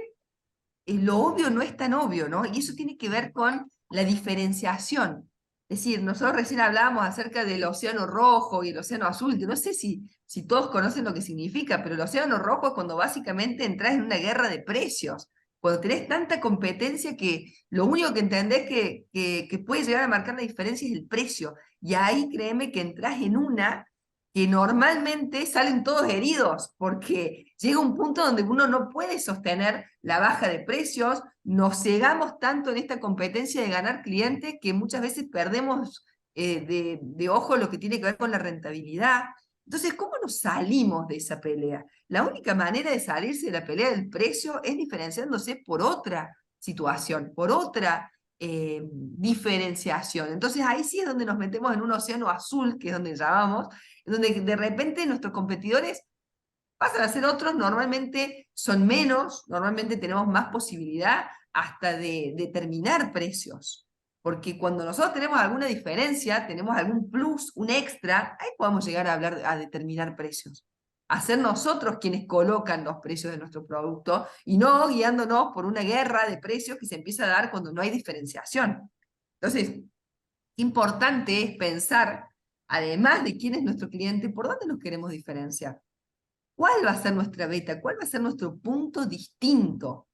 lo obvio no es tan obvio, ¿no? Y eso tiene que ver con la diferenciación. Es decir, nosotros recién hablábamos acerca del océano rojo y el océano azul, que no sé si todos conocen lo que significa, pero el océano rojo es cuando básicamente entras en una guerra de precios, cuando tenés tanta competencia que lo único que entendés que puede llegar a marcar la diferencia es el precio. Y ahí créeme que entras en una que normalmente salen todos heridos, porque llega un punto donde uno no puede sostener la baja de precios, nos cegamos tanto en esta competencia de ganar clientes que muchas veces perdemos de ojo lo que tiene que ver con la rentabilidad. Entonces, ¿cómo nos salimos de esa pelea? La única manera de salirse de la pelea del precio es diferenciándose por otra situación, por otra diferenciación. Entonces ahí sí es donde nos metemos en un océano azul, que es donde llamamos, donde de repente nuestros competidores pasan a ser otros, normalmente son menos, normalmente tenemos más posibilidad hasta de determinar precios. Porque cuando nosotros tenemos alguna diferencia, tenemos algún plus, un extra, ahí podemos llegar a hablar, a determinar precios. A ser nosotros quienes colocan los precios de nuestro producto y no guiándonos por una guerra de precios que se empieza a dar cuando no hay diferenciación. Entonces, importante es pensar, además de quién es nuestro cliente, por dónde nos queremos diferenciar. ¿Cuál va a ser nuestra beta? ¿Cuál va a ser nuestro punto distinto?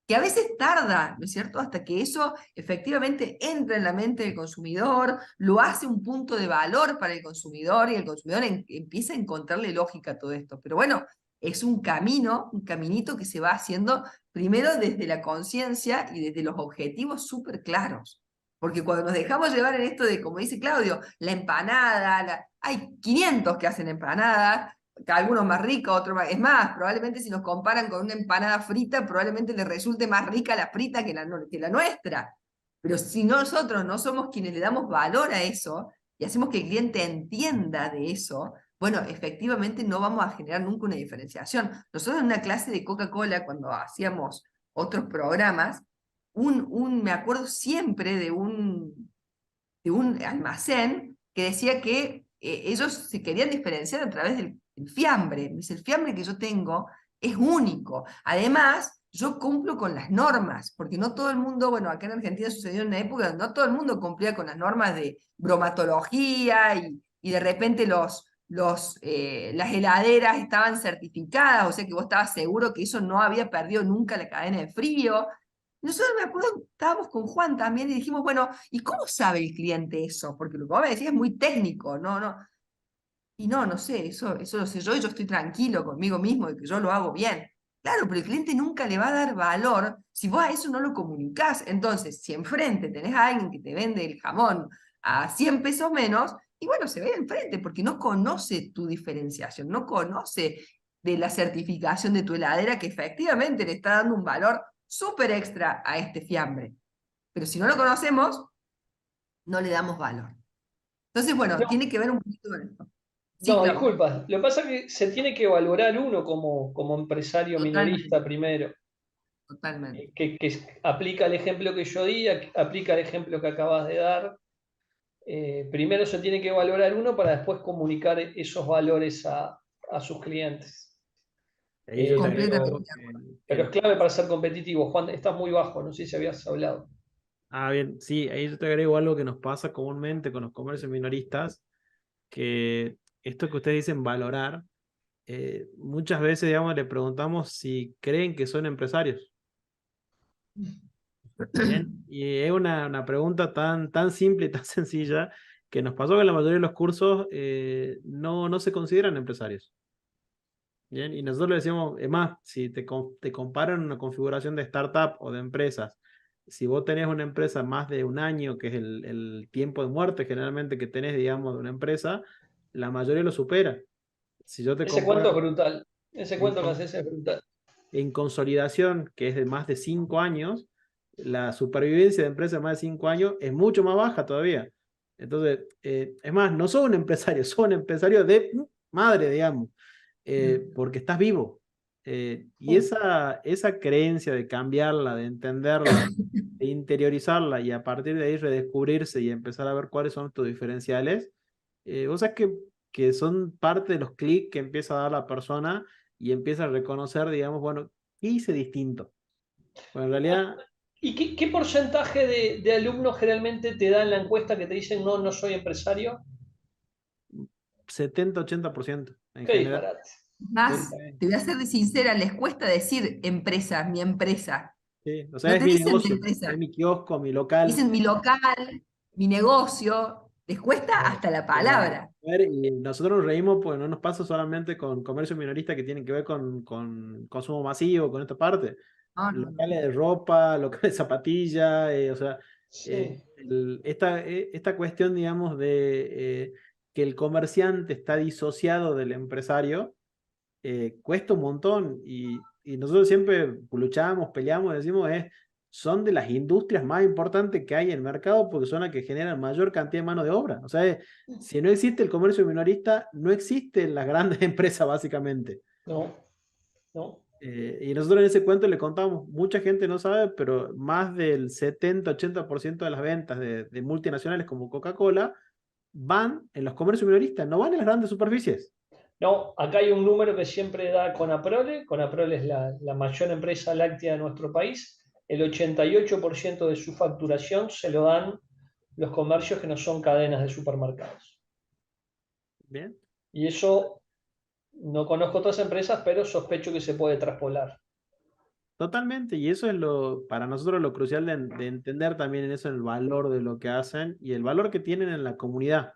Que a veces tarda, ¿no es cierto?, hasta que eso efectivamente entra en la mente del consumidor, lo hace un punto de valor para el consumidor y el consumidor empieza a encontrarle lógica a todo esto. Pero bueno, es un camino, un caminito que se va haciendo primero desde la conciencia y desde los objetivos súper claros. Porque cuando nos dejamos llevar en esto de, como dice Claudio, la empanada, hay 500 que hacen empanadas, algunos más ricos, otros más. Es más, probablemente si nos comparan con una empanada frita, probablemente les resulte más rica la frita que la nuestra. Pero si nosotros no somos quienes le damos valor a eso y hacemos que el cliente entienda de eso, bueno, efectivamente no vamos a generar nunca una diferenciación. Nosotros en una clase de Coca-Cola, cuando hacíamos otros programas, me acuerdo siempre de un almacén que decía que ellos se querían diferenciar a través del fiambre. Dice, el fiambre que yo tengo es único. Además, yo cumplo con las normas, porque no todo el mundo, bueno, acá en Argentina sucedió en una época donde no todo el mundo cumplía con las normas de bromatología y de repente las heladeras estaban certificadas, o sea que vos estabas seguro que eso no había perdido nunca la cadena de frío. Nosotros me acuerdo, estábamos con Juan también y dijimos, bueno, ¿y cómo sabe el cliente eso? Porque lo que vos me decías es muy técnico, ¿no? No. Y no sé, eso lo sé yo y yo estoy tranquilo conmigo mismo de que yo lo hago bien. Claro, pero el cliente nunca le va a dar valor si vos a eso no lo comunicás. Entonces, si enfrente tenés a alguien que te vende el jamón a 100 pesos menos, y bueno, se ve enfrente porque no conoce tu diferenciación, no conoce de la certificación de tu heladera que efectivamente le está dando un valor súper extra a este fiambre. Pero si no lo conocemos, no le damos valor. Entonces, bueno, No, tiene que ver un poquito con esto. Sí, no, Clau, disculpa. Lo que pasa es que se tiene que valorar uno como empresario totalmente, minorista primero, totalmente. que aplica el ejemplo que yo di, aplica el ejemplo que acabas de dar. Primero se tiene que valorar uno para después comunicar esos valores a sus clientes. Ahí yo te agrego Completamente de acuerdo. Pero es clave para ser competitivo. Juan, estás muy bajo, no sé si habías hablado. bien, sí, ahí yo te agrego algo que nos pasa comúnmente con los comercios minoristas, que esto que ustedes dicen valorar, muchas veces, digamos, le preguntamos si creen que son empresarios. Bien, y es una pregunta tan simple y tan sencilla que nos pasó que en la mayoría de los cursos no se consideran empresarios. Bien, y nosotros le decimos, es más, si te comparan una configuración de startup o de empresas, si vos tenés una empresa más de un año, que es el tiempo de muerte generalmente que tenés, digamos, de una empresa, la mayoría lo supera. Si yo te Ese cuento es comparo brutal. Ese en, cuento que con- haces es brutal. en consolidación, que es de más de 5 años, la supervivencia de empresas de más de 5 años es mucho más baja todavía. Entonces, es más, no sos un empresario, sos un empresario de madre, digamos, porque estás vivo. Y esa creencia de cambiarla, de entenderla, de interiorizarla y a partir de ahí redescubrirse y empezar a ver cuáles son tus diferenciales, vos sabés que son parte de los clics que empieza a dar la persona y empieza a reconocer, digamos, bueno, ¿qué hice distinto? Bueno, en realidad, ¿Y qué porcentaje de alumnos generalmente te dan la encuesta que te dicen no, no soy empresario? 70-80% en Qué general. disparate. Más, Sí, te voy a ser sincera, les cuesta decir empresa, mi empresa. sí. O sea, No es te mi dicen mi negocio, es empresa, mi kiosco, mi local. dicen mi local, mi negocio. Les cuesta Claro, hasta la claro. palabra. A ver, y nosotros nos reímos porque no nos pasa solamente con comercio minorista que tienen que ver con consumo masivo, con esta parte. No, no, no. Locales de ropa, locales de zapatillas, o sea, Sí. esta cuestión, digamos, de que el comerciante está disociado del empresario, cuesta un montón y nosotros siempre luchamos, peleamos, decimos, son de las industrias más importantes que hay en el mercado porque son las que generan mayor cantidad de mano de obra. O sea, si no existe el comercio minorista, no existen las grandes empresas básicamente. No, no. Y nosotros en ese cuento le contamos, mucha gente no sabe, pero más del 70-80% de las ventas de multinacionales como Coca-Cola van en los comercios minoristas, no van en las grandes superficies. No, acá hay un número que siempre da Conaprole. Conaprole es la mayor empresa láctea de nuestro país. El 88% de su facturación se lo dan los comercios que no son cadenas de supermercados. Bien. Y eso no conozco otras empresas, pero sospecho que se puede traspolar. Totalmente, y eso es para nosotros lo crucial de entender también en eso el valor de lo que hacen y el valor que tienen en la comunidad.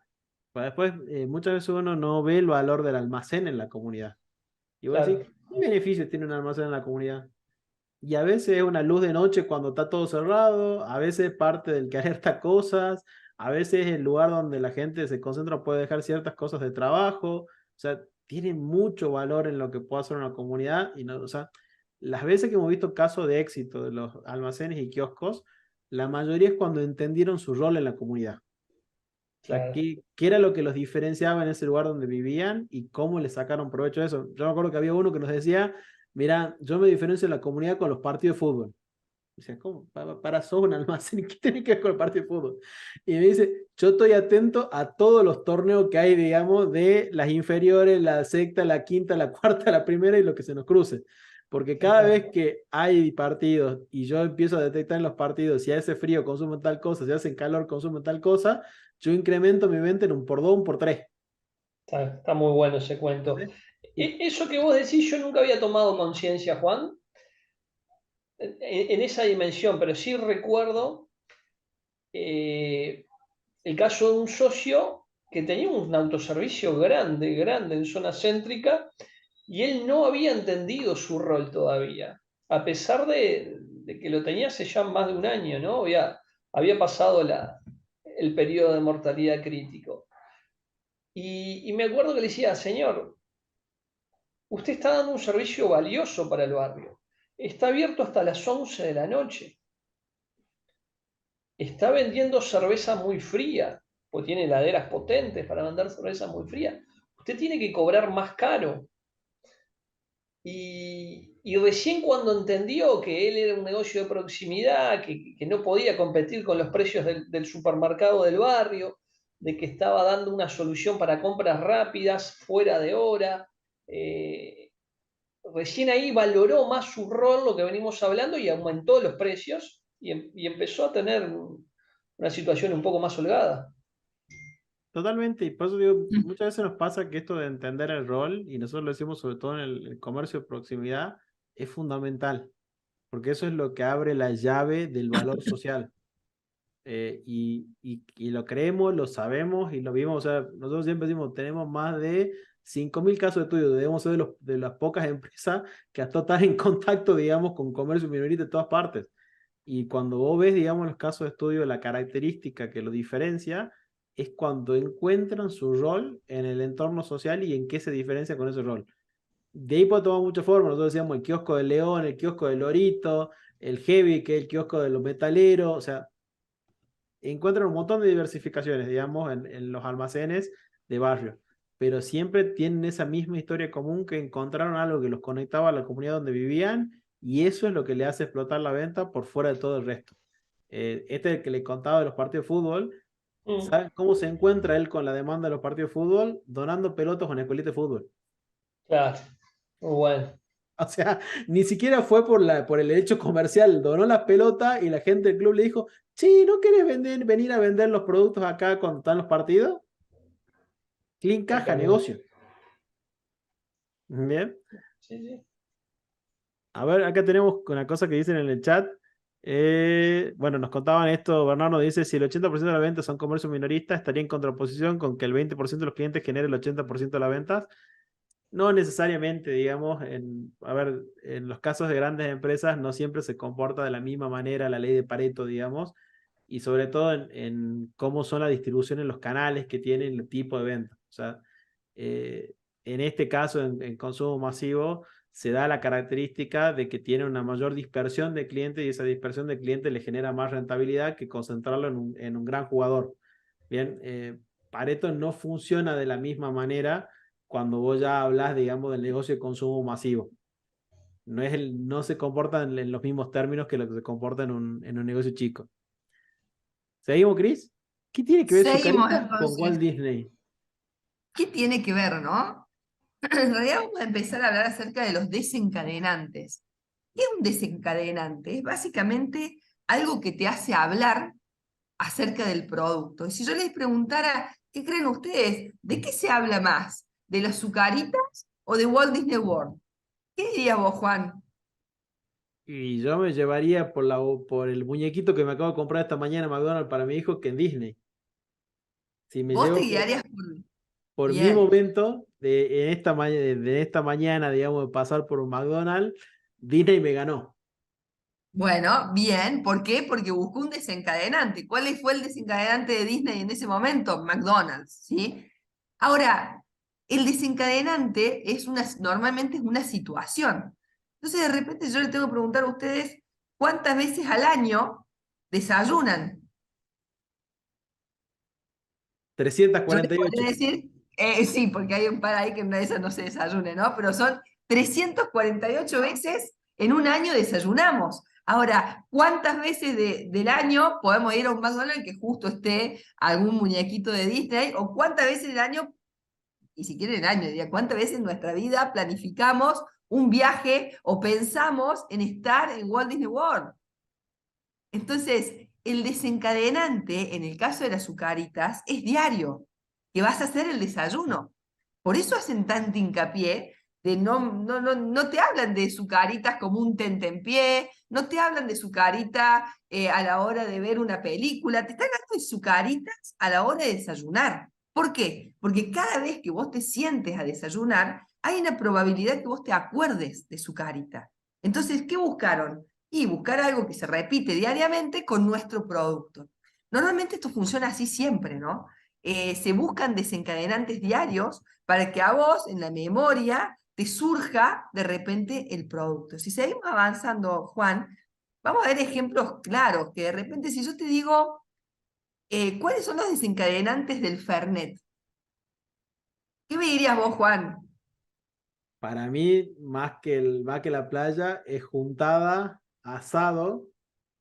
Pues después, muchas veces uno no ve el valor del almacén en la comunidad. Y vos Claro, decís, ¿qué beneficios tiene un almacén en la comunidad? Y a veces es una luz de noche cuando está todo cerrado, a veces es parte del que alerta cosas, a veces es el lugar donde la gente se concentra, puede dejar ciertas cosas de trabajo. O sea, tiene mucho valor en lo que puede hacer una comunidad. Y no, o sea, las veces que hemos visto casos de éxito de los almacenes y kioscos, la mayoría es cuando entendieron su rol en la comunidad. O sea, Claro. qué era lo que los diferenciaba en ese lugar donde vivían y cómo le sacaron provecho de eso. Yo me acuerdo que había uno que nos decía, mira, yo me diferencio de la comunidad con los partidos de fútbol. Dice, ¿cómo? Sos un almacén, ¿qué tiene que ver con el partido de fútbol? Y me dice, yo estoy atento a todos los torneos que hay, digamos, de las inferiores, la sexta, la quinta, la cuarta, la primera y lo que se nos cruce. Porque cada vez que hay partidos y yo empiezo a detectar en los partidos si hace frío consumen tal cosa, si hace calor consumen tal cosa, yo incremento mi venta en un por 2, un por 3. Está muy bueno ese cuento. Y Eso que vos decís, yo nunca había tomado conciencia, Juan, en esa dimensión, pero sí recuerdo el caso de un socio que tenía un autoservicio grande, grande en zona céntrica, y él no había entendido su rol todavía, a pesar de que lo tenía hace ya más de un año, ¿no? Había pasado el periodo de mortalidad crítico. Y me acuerdo que le decía, señor, usted está dando un servicio valioso para el barrio. Está abierto hasta las 11 de la noche. Está vendiendo cerveza muy fría, pues tiene heladeras potentes para vender cerveza muy fría. Usted tiene que cobrar más caro. Y recién cuando entendió que él era un negocio de proximidad, que no podía competir con los precios del supermercado del barrio, de que estaba dando una solución para compras rápidas, fuera de hora, recién ahí valoró más su rol, lo que venimos hablando, y aumentó los precios y empezó a tener una situación un poco más holgada. totalmente, y por eso digo, muchas veces nos pasa que esto de entender el rol, y nosotros lo decimos sobre todo en el comercio de proximidad, es fundamental, porque eso es lo que abre la llave del valor social. Y lo creemos, lo sabemos y lo vimos. O sea, nosotros siempre decimos, tenemos más de 5.000 casos de estudio, debemos ser de las pocas empresas que hasta están en contacto, digamos, con comercio minorista de todas partes. Y cuando vos ves, digamos, los casos de estudio, la característica que lo diferencia es cuando encuentran su rol en el entorno social y en qué se diferencia con ese rol. De ahí puede tomar muchas formas. Nosotros decíamos el kiosco del León, el kiosco del Lorito, el Heavy, que es el kiosco de los metaleros. O sea, encuentran un montón de diversificaciones, digamos, en los almacenes de barrio. Pero siempre tienen esa misma historia común, que encontraron algo que los conectaba a la comunidad donde vivían, y eso es lo que le hace explotar la venta por fuera de todo el resto. Este es el que le contaba de los partidos de fútbol. ¿Saben cómo se encuentra él con la demanda de los partidos de fútbol? Donando pelotas a una escuelita de fútbol. Claro, muy bueno. O sea, ni siquiera fue por el hecho comercial, donó las pelotas y la gente del club le dijo, sí, ¿no querés venir a vender los productos acá cuando están los partidos? Clean caja, negocio. Bien. Sí, sí. A ver, acá tenemos una cosa que dicen en el chat. Bueno, nos contaban esto, Bernardo dice, si el 80% de las ventas son comercio minorista, estaría en contraposición con que el 20% de los clientes genere el 80% de las ventas. No necesariamente, digamos, a ver, en los casos de grandes empresas no siempre se comporta de la misma manera la ley de Pareto, digamos, y sobre todo en cómo son la distribución en los canales que tienen el tipo de venta. O sea, en este caso, en consumo masivo, se da la característica de que tiene una mayor dispersión de clientes y esa dispersión de clientes le genera más rentabilidad que concentrarlo en un gran jugador. Bien, Pareto no funciona de la misma manera cuando vos ya hablas, digamos, del negocio de consumo masivo. No se comporta en los mismos términos que lo que se comporta en un negocio chico. ¿Seguimos, Chris? ¿Qué tiene que ver su Seguimos carita con Walt entonces. Disney? ¿Qué tiene que ver, no? En realidad vamos a empezar a hablar acerca de los desencadenantes. ¿Qué es un desencadenante? Es básicamente algo que te hace hablar acerca del producto. Y si yo les preguntara, ¿qué creen ustedes? ¿De qué se habla más? ¿De las azucaritas o de Walt Disney World? ¿Qué dirías vos, Juan? Y yo me llevaría por el muñequito que me acabo de comprar esta mañana en McDonald's para mi hijo que en Disney. Si me Vos te llevo guiarías por mi Bien. momento, de esta mañana, digamos, de pasar por un McDonald's, Disney me ganó. Bueno, bien. ¿Por qué? Porque buscó un desencadenante. ¿Cuál fue el desencadenante de Disney en ese momento? McDonald's, ¿sí? Ahora, El desencadenante normalmente es una situación. Entonces, de repente yo le tengo que preguntar a ustedes cuántas veces al año desayunan. Yo te 348. podría decir, sí, porque hay un par ahí que una de esas no se desayune, ¿no? Pero son 348 veces en un año desayunamos. Ahora, ¿cuántas veces del año podemos ir a un McDonald's que justo esté algún muñequito de Disney? ¿O cuántas veces del año, y si quieren el año, diría, cuántas veces en nuestra vida planificamos un viaje o pensamos en estar en Walt Disney World? Entonces, el desencadenante, en el caso de las azucaritas, es diario, que vas a hacer el desayuno. Por eso hacen tanto hincapié de no te hablan de azucaritas como un tentempié, no te hablan de azucarita a la hora de ver una película, te están hablando de azucaritas a la hora de desayunar. ¿Por qué? Porque cada vez que vos te sientes a desayunar, hay una probabilidad que vos te acuerdes de azucarita. Entonces, ¿qué buscaron? Y buscar algo que se repite diariamente con nuestro producto. Normalmente esto funciona así siempre, ¿no? Se buscan desencadenantes diarios para que a vos, en la memoria, te surja de repente el producto. Si seguimos avanzando, Juan, vamos a ver ejemplos claros, que de repente si yo te digo, ¿cuáles son los desencadenantes del Fernet? ¿Qué me dirías vos, Juan? Para mí, más que la playa, es juntada, asado,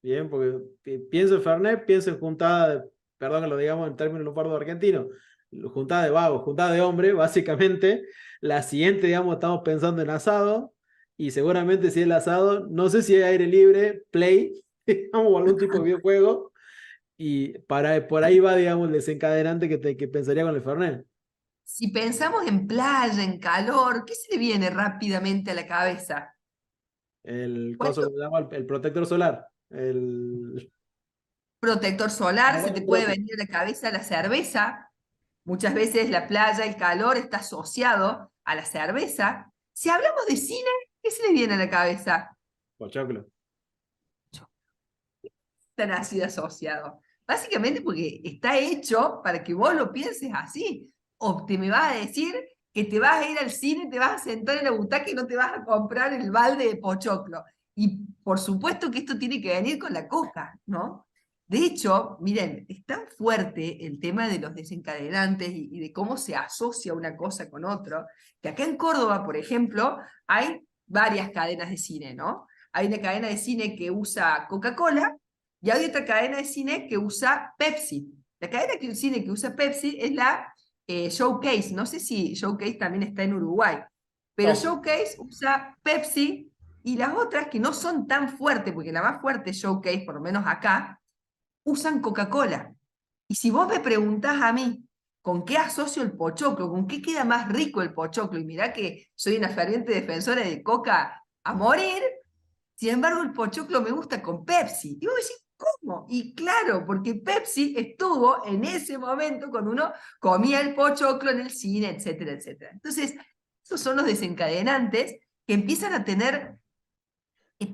bien, porque pienso en Fernet, pienso en juntada, perdón que lo digamos en términos lufardo argentinos, juntada de vagos, juntada de hombre, básicamente. La siguiente, digamos, estamos pensando en asado, y seguramente si es el asado, no sé si hay aire libre, play, digamos, o algún tipo de videojuego, y por ahí va, digamos, el desencadenante que pensaría con el Fernet. Si pensamos en playa, en calor, ¿qué se le viene rápidamente a la cabeza? El ¿Cuál coso que se llama el protector solar. protector solar? Se te Buen puede prote- venir a la cabeza la cerveza. Muchas veces la playa, el calor está asociado a la cerveza. Si hablamos de cine, ¿qué se le viene a la cabeza? Pochoclo. Tan así asociado. Básicamente porque está hecho para que vos lo pienses así. O te me vas a decir que te vas a ir al cine, te vas a sentar en la butaca y no te vas a comprar el balde de pochoclo. Y por supuesto que esto tiene que venir con la coca, ¿no? De hecho, miren, es tan fuerte el tema de los desencadenantes y de cómo se asocia una cosa con otra, que acá en Córdoba, por ejemplo, hay varias cadenas de cine, ¿no? Hay una cadena de cine que usa Coca-Cola y hay otra cadena de cine que usa Pepsi. La cadena de cine que usa Pepsi es la Showcase. No sé si Showcase también está en Uruguay, pero No, Showcase usa Pepsi y las otras que no son tan fuertes, porque la más fuerte es Showcase, por lo menos acá, usan Coca-Cola. Y si vos me preguntás a mí, ¿con qué asocio el pochoclo? ¿Con qué queda más rico el pochoclo? Y mirá que soy una ferviente defensora de Coca a morir, sin embargo el pochoclo me gusta con Pepsi. Y vos decís, ¿cómo? Y claro, porque Pepsi estuvo en ese momento cuando uno comía el pochoclo en el cine, etcétera, etcétera. Entonces, esos son los desencadenantes que empiezan a tener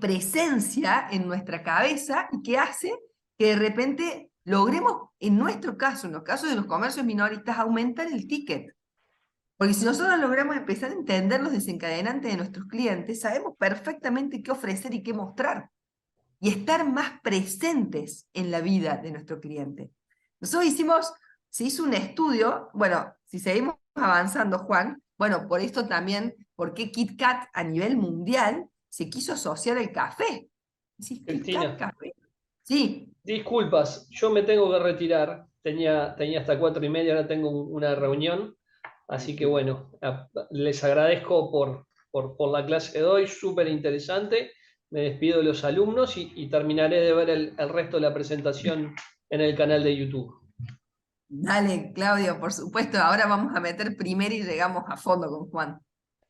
presencia en nuestra cabeza y que hace que de repente logremos, en nuestro caso, en los casos de los comercios minoristas, aumentar el ticket. Porque si nosotros logramos empezar a entender los desencadenantes de nuestros clientes, sabemos perfectamente qué ofrecer y qué mostrar. Y estar más presentes en la vida de nuestro cliente. Nosotros se hizo un estudio, bueno, si seguimos avanzando, Juan, bueno, por esto también, ¿por qué Kit Kat a nivel mundial se quiso asociar al café? ¿Decís Kit Kat, Cristina, café? Sí, disculpas, yo me tengo que retirar. Tenía hasta 4:30, ahora tengo una reunión. Así que bueno, les agradezco por la clase de hoy, súper interesante. Me despido de los alumnos y terminaré de ver el resto de la presentación en el canal de YouTube. dale, Claudio, por supuesto, ahora vamos a meter primero y llegamos a fondo con Juan.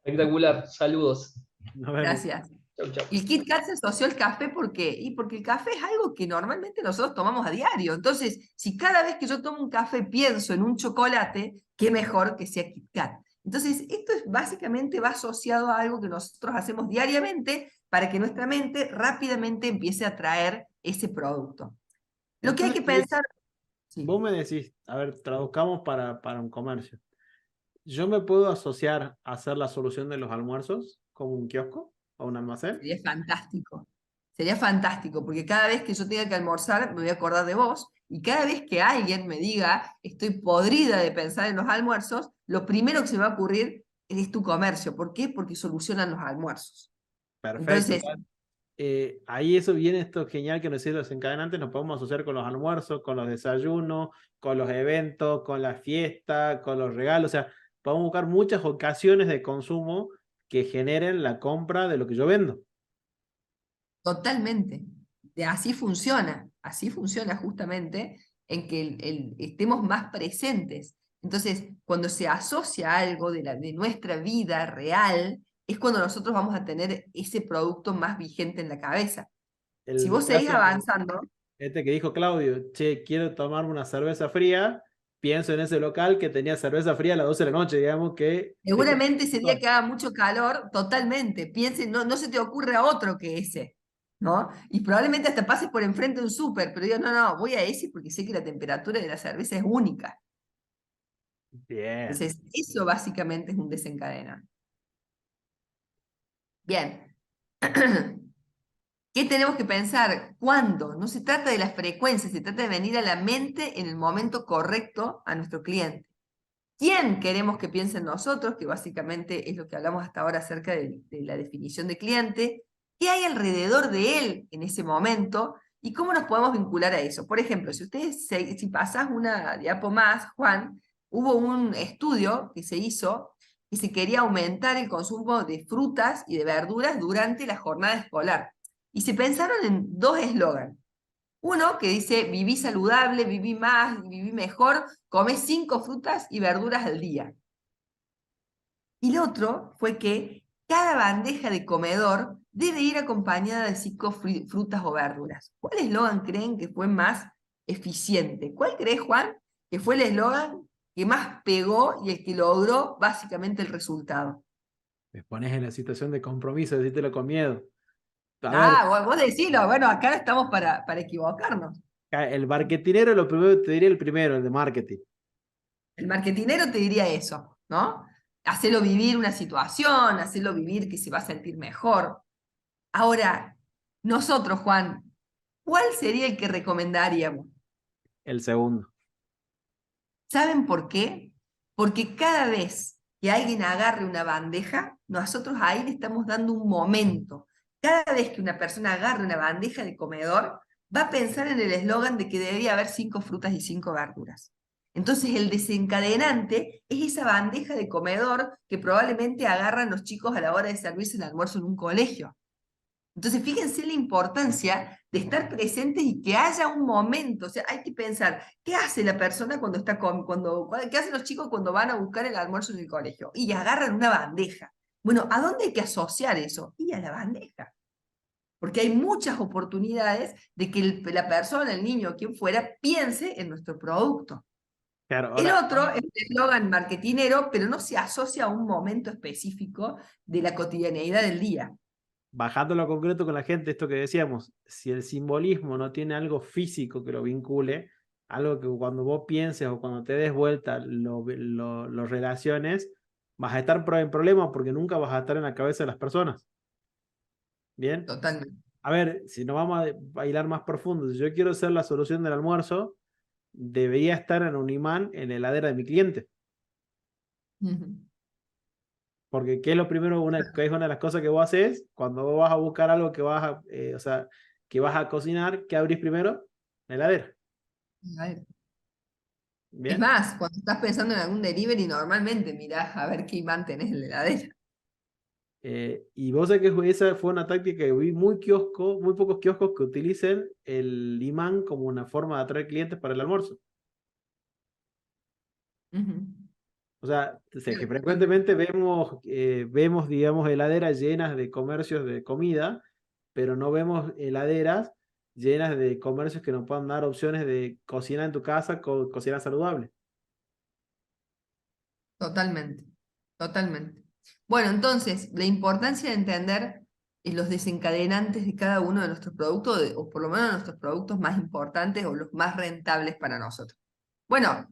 Espectacular, saludos. Nos vemos. Gracias. Chau, chau. El Kit Kat se asoció al café, ¿por qué? Y porque el café es algo que normalmente nosotros tomamos a diario. Entonces, si cada vez que yo tomo un café pienso en un chocolate, qué mejor que sea Kit Kat. Entonces, esto básicamente va asociado a algo que nosotros hacemos diariamente para que nuestra mente rápidamente empiece a traer ese producto. Lo que hay Entonces, que pensar... Sí. vos me decís, a ver, traduzcamos para un comercio. ¿Yo me puedo asociar a hacer la solución de los almuerzos como un kiosco o un almacén? Sería fantástico. Sería fantástico, porque cada vez que yo tenga que almorzar, me voy a acordar de vos, y cada vez que alguien me diga, estoy podrida de pensar en los almuerzos, lo primero que se me va a ocurrir es tu comercio. ¿Por qué? Porque solucionan los almuerzos. Perfecto. Entonces, Ahí eso viene esto genial que nos dice los encadenantes, nos podemos asociar con los almuerzos, con los desayunos, con los eventos, con la fiesta, con los regalos, o sea, podemos buscar muchas ocasiones de consumo que generen la compra de lo que yo vendo. totalmente. Así funciona justamente en que estemos más presentes. Entonces, cuando se asocia algo de nuestra vida real, es cuando nosotros vamos a tener ese producto más vigente en la cabeza. Si El vos seguís clásico, avanzando, este que dijo Claudio, che, quiero tomarme una cerveza fría, pienso en ese local que tenía cerveza fría a las 12 de la noche, digamos que... seguramente ese día que haga mucho calor, totalmente, piense, no, no se te ocurre a otro que ese, ¿no? Y probablemente hasta pases por enfrente de un súper, pero digo, no, no, voy a ese porque sé que la temperatura de la cerveza es única. Bien. Entonces, eso básicamente es un desencadenante. Bien. ¿Qué tenemos que pensar? ¿Cuándo? No se trata de las frecuencias, se trata de venir a la mente en el momento correcto a nuestro cliente. ¿Quién queremos que piense en nosotros? Que básicamente es lo que hablamos hasta ahora acerca de la definición de cliente. ¿Qué hay alrededor de él en ese momento? ¿Y cómo nos podemos vincular a eso? Por ejemplo, si pasás una diapo más, Juan, hubo un estudio que se hizo que se quería aumentar el consumo de frutas y de verduras durante la jornada escolar. Y se pensaron en dos eslogans. Uno que dice, viví saludable, viví más, viví mejor, come 5 frutas y verduras al día. Y el otro fue que cada bandeja de comedor debe ir acompañada de 5 frutas o verduras. ¿Cuál eslogan creen que fue más eficiente? ¿Cuál crees, Juan, que fue el eslogan que más pegó y el que logró básicamente el resultado? Me pones en la situación de compromiso, decírtelo con miedo. A ver, Ah, vos decilo, bueno, acá estamos para equivocarnos. el marketinero, lo primero te diría el primero, el de marketing. El marketinero te diría eso, ¿no? Hacerlo vivir una situación, hacerlo vivir que se va a sentir mejor. Ahora, nosotros, Juan, ¿cuál sería el que recomendaríamos? El segundo. ¿Saben por qué? Porque cada vez que alguien agarre una bandeja, nosotros ahí le estamos dando un momento. Cada vez que una persona agarre una bandeja de comedor, va a pensar en el eslogan de que debería haber 5 frutas y 5 verduras. Entonces el desencadenante es esa bandeja de comedor que probablemente agarran los chicos a la hora de servirse el almuerzo en un colegio. Entonces, fíjense la importancia de estar presentes y que haya un momento. O sea, hay que pensar, ¿qué hace la persona cuando está qué hacen los chicos cuando van a buscar el almuerzo en el colegio? Y agarran una bandeja. Bueno, ¿a dónde hay que asociar eso? Y a la bandeja. Porque hay muchas oportunidades de que la persona, el niño, quien fuera, piense en nuestro producto. Claro, El ahora, otro es un eslogan marketinero, pero no se asocia a un momento específico de la cotidianeidad del día. bajando lo concreto con la gente, esto que decíamos, si el simbolismo no tiene algo físico que lo vincule, algo que cuando vos pienses o cuando te des vuelta lo relaciones, vas a estar en problemas porque nunca vas a estar en la cabeza de las personas. Bien, Totalmente. a ver, si nos vamos a bailar más profundo, si yo quiero ser la solución del almuerzo, debería estar en un imán en la heladera de mi cliente. Ujú. Porque ¿qué es lo primero? Que es una de las cosas que vos haces cuando vos vas a buscar algo que vas a, o sea, que vas a cocinar, ¿qué abrís primero? La heladera. A ver. Es ¿Bien? más, cuando estás pensando en algún delivery, normalmente mirás a ver qué imán tenés en la heladera. Y vos sabés que esa fue una táctica que vi muy pocos kioscos que utilicen el imán como una forma de atraer clientes para el almuerzo. Ujú. O sea, que Claro, frecuentemente vemos, digamos, heladeras llenas de comercios de comida, pero no vemos heladeras llenas de comercios que nos puedan dar opciones de cocina en tu casa, cocina saludable. totalmente, totalmente. Bueno, entonces, la importancia de entender los desencadenantes de cada uno de nuestros productos, o por lo menos nuestros productos más importantes o los más rentables para nosotros. Bueno,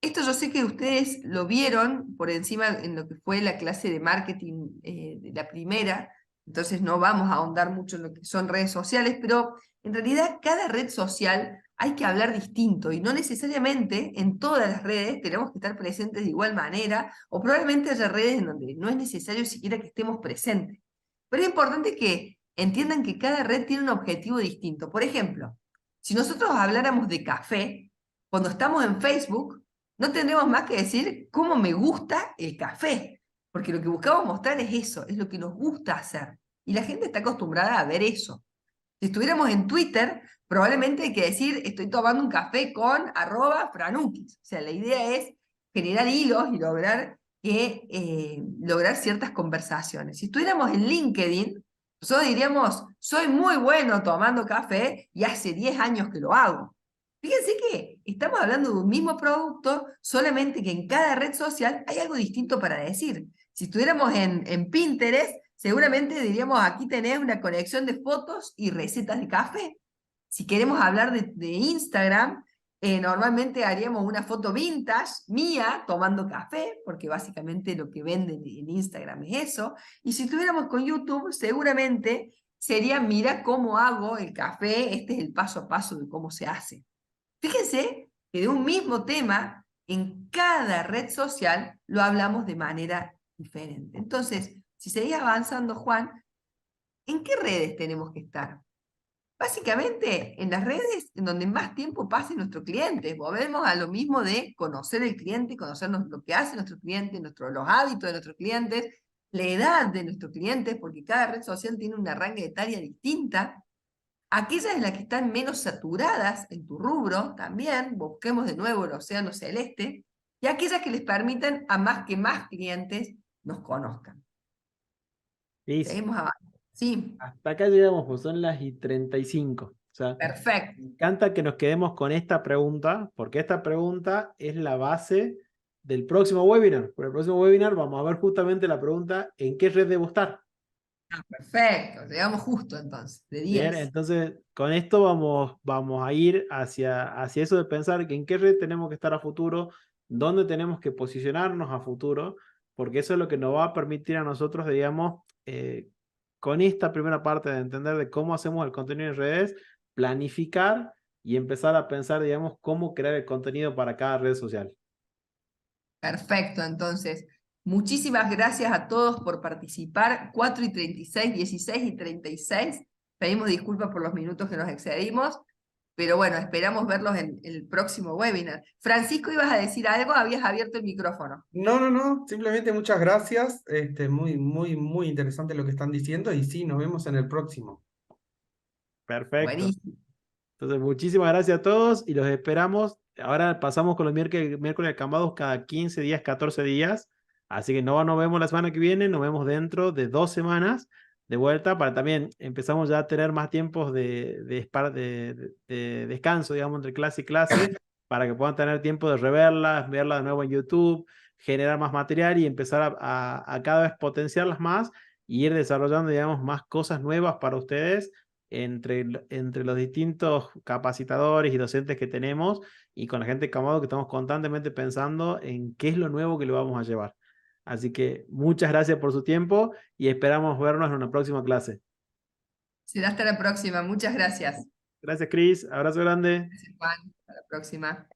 Esto yo sé que ustedes lo vieron por encima en lo que fue la clase de marketing de la primera, entonces no vamos a ahondar mucho en lo que son redes sociales, pero en realidad cada red social hay que hablar distinto y no necesariamente en todas las redes tenemos que estar presentes de igual manera, o probablemente haya redes en donde no es necesario siquiera que estemos presentes. Pero es importante que entiendan que cada red tiene un objetivo distinto. Por ejemplo, si nosotros habláramos de café, cuando estamos en Facebook, no tendremos más que decir cómo me gusta el café, porque lo que buscamos mostrar es eso, es lo que nos gusta hacer. Y la gente está acostumbrada a ver eso. Si estuviéramos en Twitter, probablemente hay que decir, estoy tomando un café con @franukis. O sea, la idea es generar hilos y lograr ciertas conversaciones. Si estuviéramos en LinkedIn, nosotros diríamos, soy muy bueno tomando café y hace 10 años que lo hago. Fíjense que estamos hablando de un mismo producto, solamente que en cada red social hay algo distinto para decir. Si estuviéramos en Pinterest, seguramente diríamos, aquí tenés una colección de fotos y recetas de café. Si queremos hablar de Instagram, normalmente haríamos una foto vintage mía tomando café, porque básicamente lo que venden en Instagram es eso. Y si estuviéramos con YouTube, seguramente sería, mira cómo hago el café, este es el paso a paso de cómo se hace. Fíjense que de un mismo tema, en cada red social lo hablamos de manera diferente. Entonces, si seguís avanzando, Juan, ¿en qué redes tenemos que estar? Básicamente, en las redes en donde más tiempo pase nuestro cliente. Volvemos a lo mismo de conocer el cliente, conocernos lo que hace nuestro cliente, los hábitos de nuestros clientes, la edad de nuestros clientes, porque cada red social tiene una rango etaria distinta. Aquellas en las que están menos saturadas en tu rubro, también busquemos de nuevo el océano celeste, y aquellas que les permitan a más clientes nos conozcan. Liz, Seguimos avanzando. Sí, hasta acá llegamos, pues son las y 35. O sea, perfecto. me encanta que nos quedemos con esta pregunta, porque esta pregunta es la base del próximo webinar. Por el próximo webinar vamos a ver justamente la pregunta, ¿en qué red debo estar? Perfecto, llegamos justo entonces, de Bien, 10. entonces con esto vamos a ir hacia eso de pensar que en qué red tenemos que estar a futuro, dónde tenemos que posicionarnos a futuro, porque eso es lo que nos va a permitir a nosotros, digamos, con esta primera parte de entender de cómo hacemos el contenido en redes, planificar y empezar a pensar, digamos, cómo crear el contenido para cada red social. Perfecto, entonces, muchísimas gracias a todos por participar. 4:36, 16:36. Pedimos disculpas por los minutos que nos excedimos, pero bueno, esperamos verlos en el próximo webinar. Francisco, ¿ibas a decir algo? Habías abierto el micrófono. No, simplemente muchas gracias. Muy interesante lo que están diciendo y sí, nos vemos en el próximo. Perfecto. Buenísimo. Entonces, muchísimas gracias a todos y los esperamos. Ahora pasamos con los miércoles acambados cada 15 días, 14 días. Así que no nos vemos la semana que viene, nos vemos dentro de 2 semanas de vuelta para también empezamos ya a tener más tiempos de descanso, digamos, entre clase y clase, para que puedan tener tiempo de reverlas, verlas de nuevo en YouTube, generar más material y empezar a cada vez potenciarlas más y ir desarrollando, digamos, más cosas nuevas para ustedes entre los distintos capacitadores y docentes que tenemos y con la gente de Camado que estamos constantemente pensando en qué es lo nuevo que le vamos a llevar. Así que muchas gracias por su tiempo y esperamos vernos en una próxima clase. Será hasta la próxima. Muchas gracias. Gracias, Cris. Abrazo grande. Gracias, Juan. Hasta la próxima.